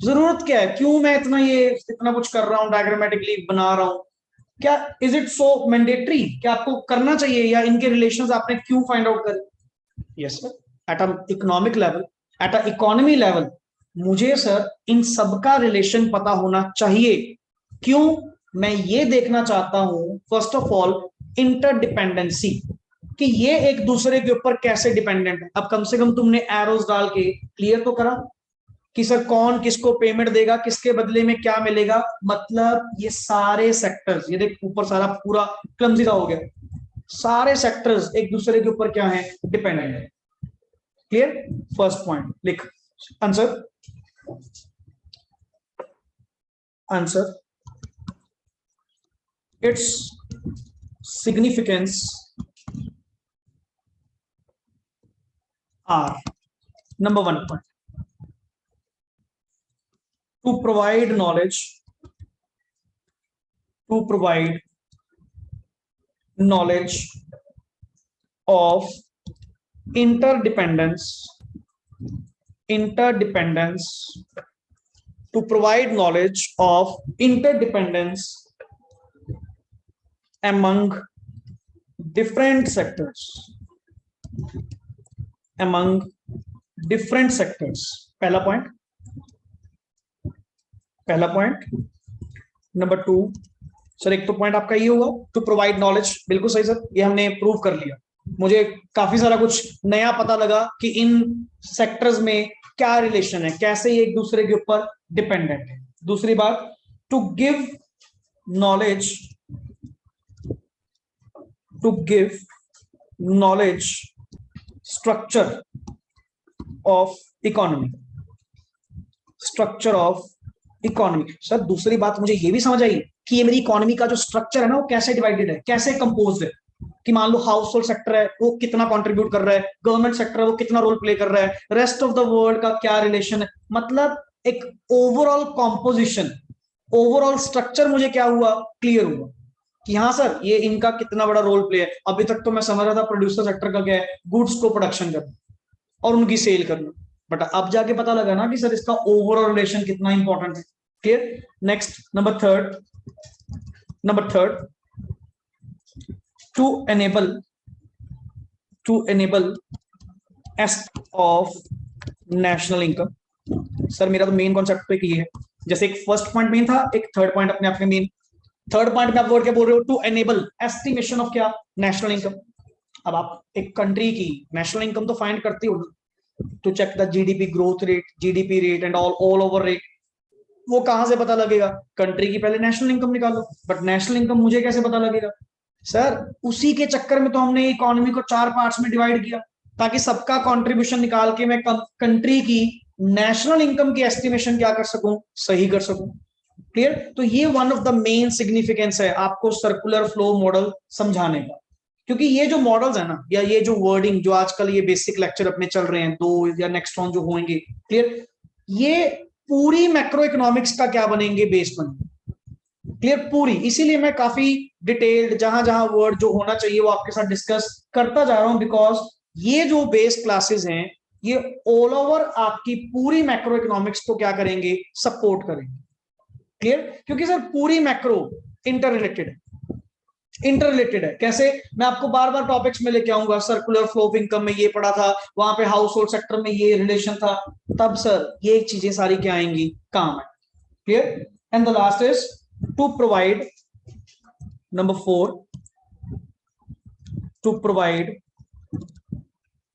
जरूरत क्या है? क्यों मैं इतना कुछ कर रहा हूँ, डायग्रामेटिकली बना रहा हूँ? क्या इज इट सो मैंडेटरी? क्या आपको करना चाहिए, या इनके रिलेशंस आपने क्यों फाइंड आउट करे? Yes sir, at a economic level, at a economy level, मुझे सर इन सबका रिलेशन पता होना चाहिए। क्यों? मैं ये देखना चाहता हूं फर्स्ट ऑफ ऑल इंटरडिपेंडेंसी। कि ये एक दूसरे के ऊपर कैसे डिपेंडेंट है। अब कम से कम तुमने एरोस डाल के क्लियर तो करा कि सर कौन किसको पेमेंट देगा, किसके बदले में क्या मिलेगा। मतलब ये सारे सेक्टर्स, ये देख ऊपर सारा पूरा क्लमजी हो गया, सारे सेक्टर्स एक दूसरे के ऊपर क्या है, डिपेंडेंट है। क्लियर? फर्स्ट पॉइंट लिख answer. Answer its significance are number 1 point to provide knowledge of interdependence to provide knowledge of interdependence among different sectors पहला पॉइंट। नंबर 2 सर, एक तो पॉइंट आपका ये हुआ टू प्रोवाइड नॉलेज, बिल्कुल सही सर, ये हमने प्रूव कर लिया। मुझे काफी सारा कुछ नया पता लगा कि इन सेक्टर्स में क्या रिलेशन है, कैसे ये एक दूसरे के ऊपर डिपेंडेंट है। दूसरी बात, to give knowledge structure of economy. Sir दूसरी बात मुझे ये भी समझ आई कि ये मेरी इकोनॉमी का जो स्ट्रक्चर है ना, वो कैसे डिवाइडेड है, कैसे कंपोज्ड है। कि मान लो हाउस होल्ड सेक्टर है, वो कितना कंट्रीब्यूट कर रहा है, गवर्नमेंट सेक्टर है वो कितना रोल प्ले कर रहा है, रेस्ट ऑफ द वर्ल्ड का क्या रिलेशन है। मतलब एक ओवरऑल कॉम्पोजिशन, ओवरऑल स्ट्रक्चर मुझे क्या हुआ, क्लियर हुआ कि हाँ सर ये इनका कितना बड़ा रोल प्ले है। अभी तक तो मैं समझ रहा था प्रोड्यूसर सेक्टर का क्या है, गुड्स को प्रोडक्शन करना और उनकी सेल करना, बट अब जाके पता लगा ना कि सर इसका ओवरऑल रिलेशन कितना इंपॉर्टेंट है। Clear? Next number third, to enable of national income. Sir मेरा तो मेन कॉन्सेप्ट पे ये है, जैसे एक फर्स्ट पॉइंट मेन था, एक थर्ड पॉइंट अपने आप में मेन। थर्ड पॉइंट में आप वर्ड क्या बोल रहे हो, टू एनेबल एस्टिमेशन ऑफ क्या, नेशनल इनकम। अब आप एक कंट्री की नेशनल इनकम तो फाइंड करते हो to check the GDP growth rate, GDP rate and all over rate. वो कहां से पता लगेगा, कंट्री की पहले नेशनल इनकम निकालो। बट नेशनल इनकम मुझे कैसे पता लगेगा सर? उसी के चक्कर में तो हमने इकोनॉमी को 4 पार्ट्स में डिवाइड किया, ताकि सबका कंट्रीब्यूशन निकाल के मैं कंट्री की नेशनल इनकम की एस्टिमेशन क्या कर सकूं, सही कर सकूं। क्लियर? तो ये one of the main significance है आपको सर्कुलर फ्लो मॉडल समझाने का। क्योंकि ये जो मॉडल्स है ना, या ये जो वर्डिंग जो आजकल ये बेसिक लेक्चर अपने चल रहे हैं 2 या नेक्स्ट ऑन जो होंगे, क्लियर, ये पूरी मैक्रो इकोनॉमिक्स का क्या बनेंगे, बेस बनेंगे। क्लियर? पूरी। इसीलिए मैं काफी डिटेल्ड जहां जहां वर्ड जो होना चाहिए वो आपके साथ डिस्कस करता जा रहा हूं, बिकॉज ये जो बेस क्लासेस हैं ये ऑल ओवर आपकी पूरी मैक्रो इकोनॉमिक्स को क्या करेंगे, सपोर्ट करेंगे। क्लियर? क्योंकि सर पूरी मैक्रो इंटररिलेटेड है। कैसे? मैं आपको बार बार टॉपिक्स में लेके आऊंगा, सर्कुलर फ्लो ऑफ इनकम में ये पढ़ा था, वहां पे हाउस होल्ड सेक्टर में ये रिलेशन था, तब सर ये चीजें सारी क्या आएंगी, काम है। Clear? And the last is to provide, number 4, to provide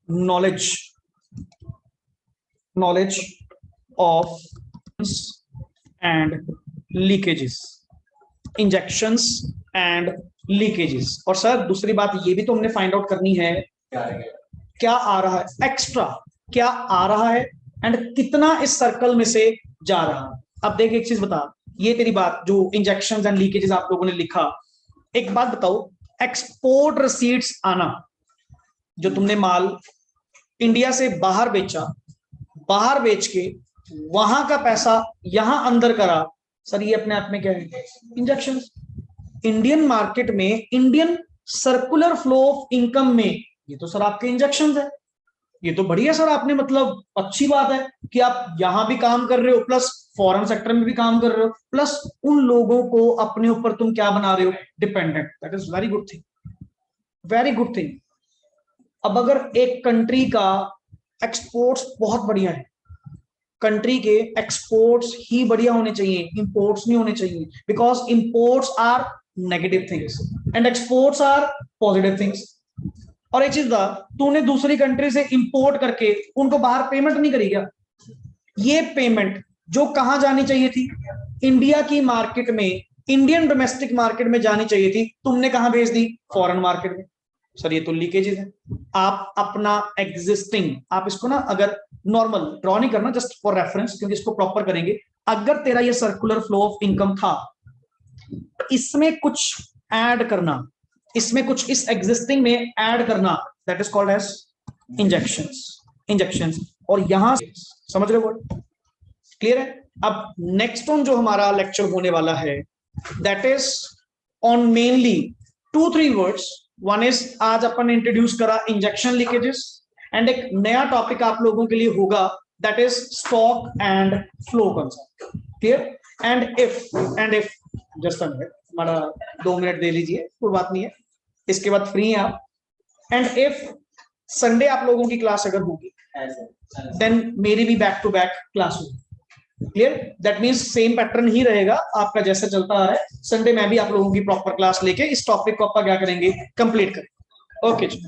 knowledge of and leakages, injections and leakages. और सर दूसरी बात ये भी तो हमने फाइंड आउट करनी है, क्या आ रहा है एक्स्ट्रा, क्या आ रहा है एंड कितना इस सर्कल में से जा रहा है। अब देख एक चीज बता, ये तेरी बात जो इंजेक्शंस एंड लीकेजेस आप लोगों ने लिखा, एक बात बताओ, एक्सपोर्ट रिसीट्स आना, जो तुमने माल इंडिया से बाहर बेचा, बाहर बेच के वहां का पैसा यहां अंदर करा, सर ये अपने आप में क्या है, इंजेक्शन। इंडियन मार्केट में, Indian circular flow of income में ये तो सर आपके इंजेक्शन है। ये तो बढ़िया सर, आपने मतलब अच्छी बात है कि आप यहां भी काम कर रहे हो, प्लस फॉरेन सेक्टर में भी काम कर रहे हो, प्लस उन लोगों को अपने ऊपर तुम क्या बना रहे हो, dependent. That is very good thing, very good thing. अब अगर एक कंट्री का एक्सपोर्ट्स बहुत बढ़िया है, कंट्री के एक्सपोर्ट्स ही बढ़िया होने चाहिए, इंपोर्ट्स नहीं होने चाहिए, because imports are negative things and exports are positive things. और एक चीज था, तूने दूसरी कंट्री से इंपोर्ट करके उनको बाहर पेमेंट नहीं करी क्या? ये पेमेंट जो कहां जानी चाहिए थी, इंडिया की मार्केट में, इंडियन डोमेस्टिक मार्केट में जानी चाहिए थी, तुमने कहां भेज दी? फॉरेन मार्केट में। सर ये तो लीकेजेस है। आप अपना एग्जिस्टिंग, आप इसको ना अगर नॉर्मल ड्रॉ नहीं करना, जस्ट फॉर रेफरेंस, क्योंकि इसको प्रॉपर करेंगे। अगर तेरा ये सर्कुलर फ्लो ऑफ इनकम था, इसमें कुछ ऐड करना, इसमें कुछ इस एग्जिस्टिंग में ऐड करना, that is called as injections. Injections. और यहां समझ रहे हो? क्लियर है? अब नेक्स्ट ऑन जो हमारा लेक्चर होने वाला है, that is on mainly 2-3 words. One is, आज अपन ने इंट्रोड्यूस करा इंजेक्शन लीकेजेस, एंड एक नया टॉपिक आप लोगों के लिए होगा, that is stock and flow concept. Clear? And if just a minute, हमारा 2 मिनट दे लीजिए, कोई बात नहीं है, इसके बाद फ्री हैं आप। एंड इफ संडे आप लोगों की क्लास अगर होगी, देन मेरी भी बैक टू बैक क्लास होगी। Clear? That means same pattern ही रहेगा आपका जैसा चलता आ रहा है। संडे में भी आप लोगों की प्रॉपर क्लास लेके इस टॉपिक को आप क्या करेंगे? कंप्लीट करेंगे। ओके जी।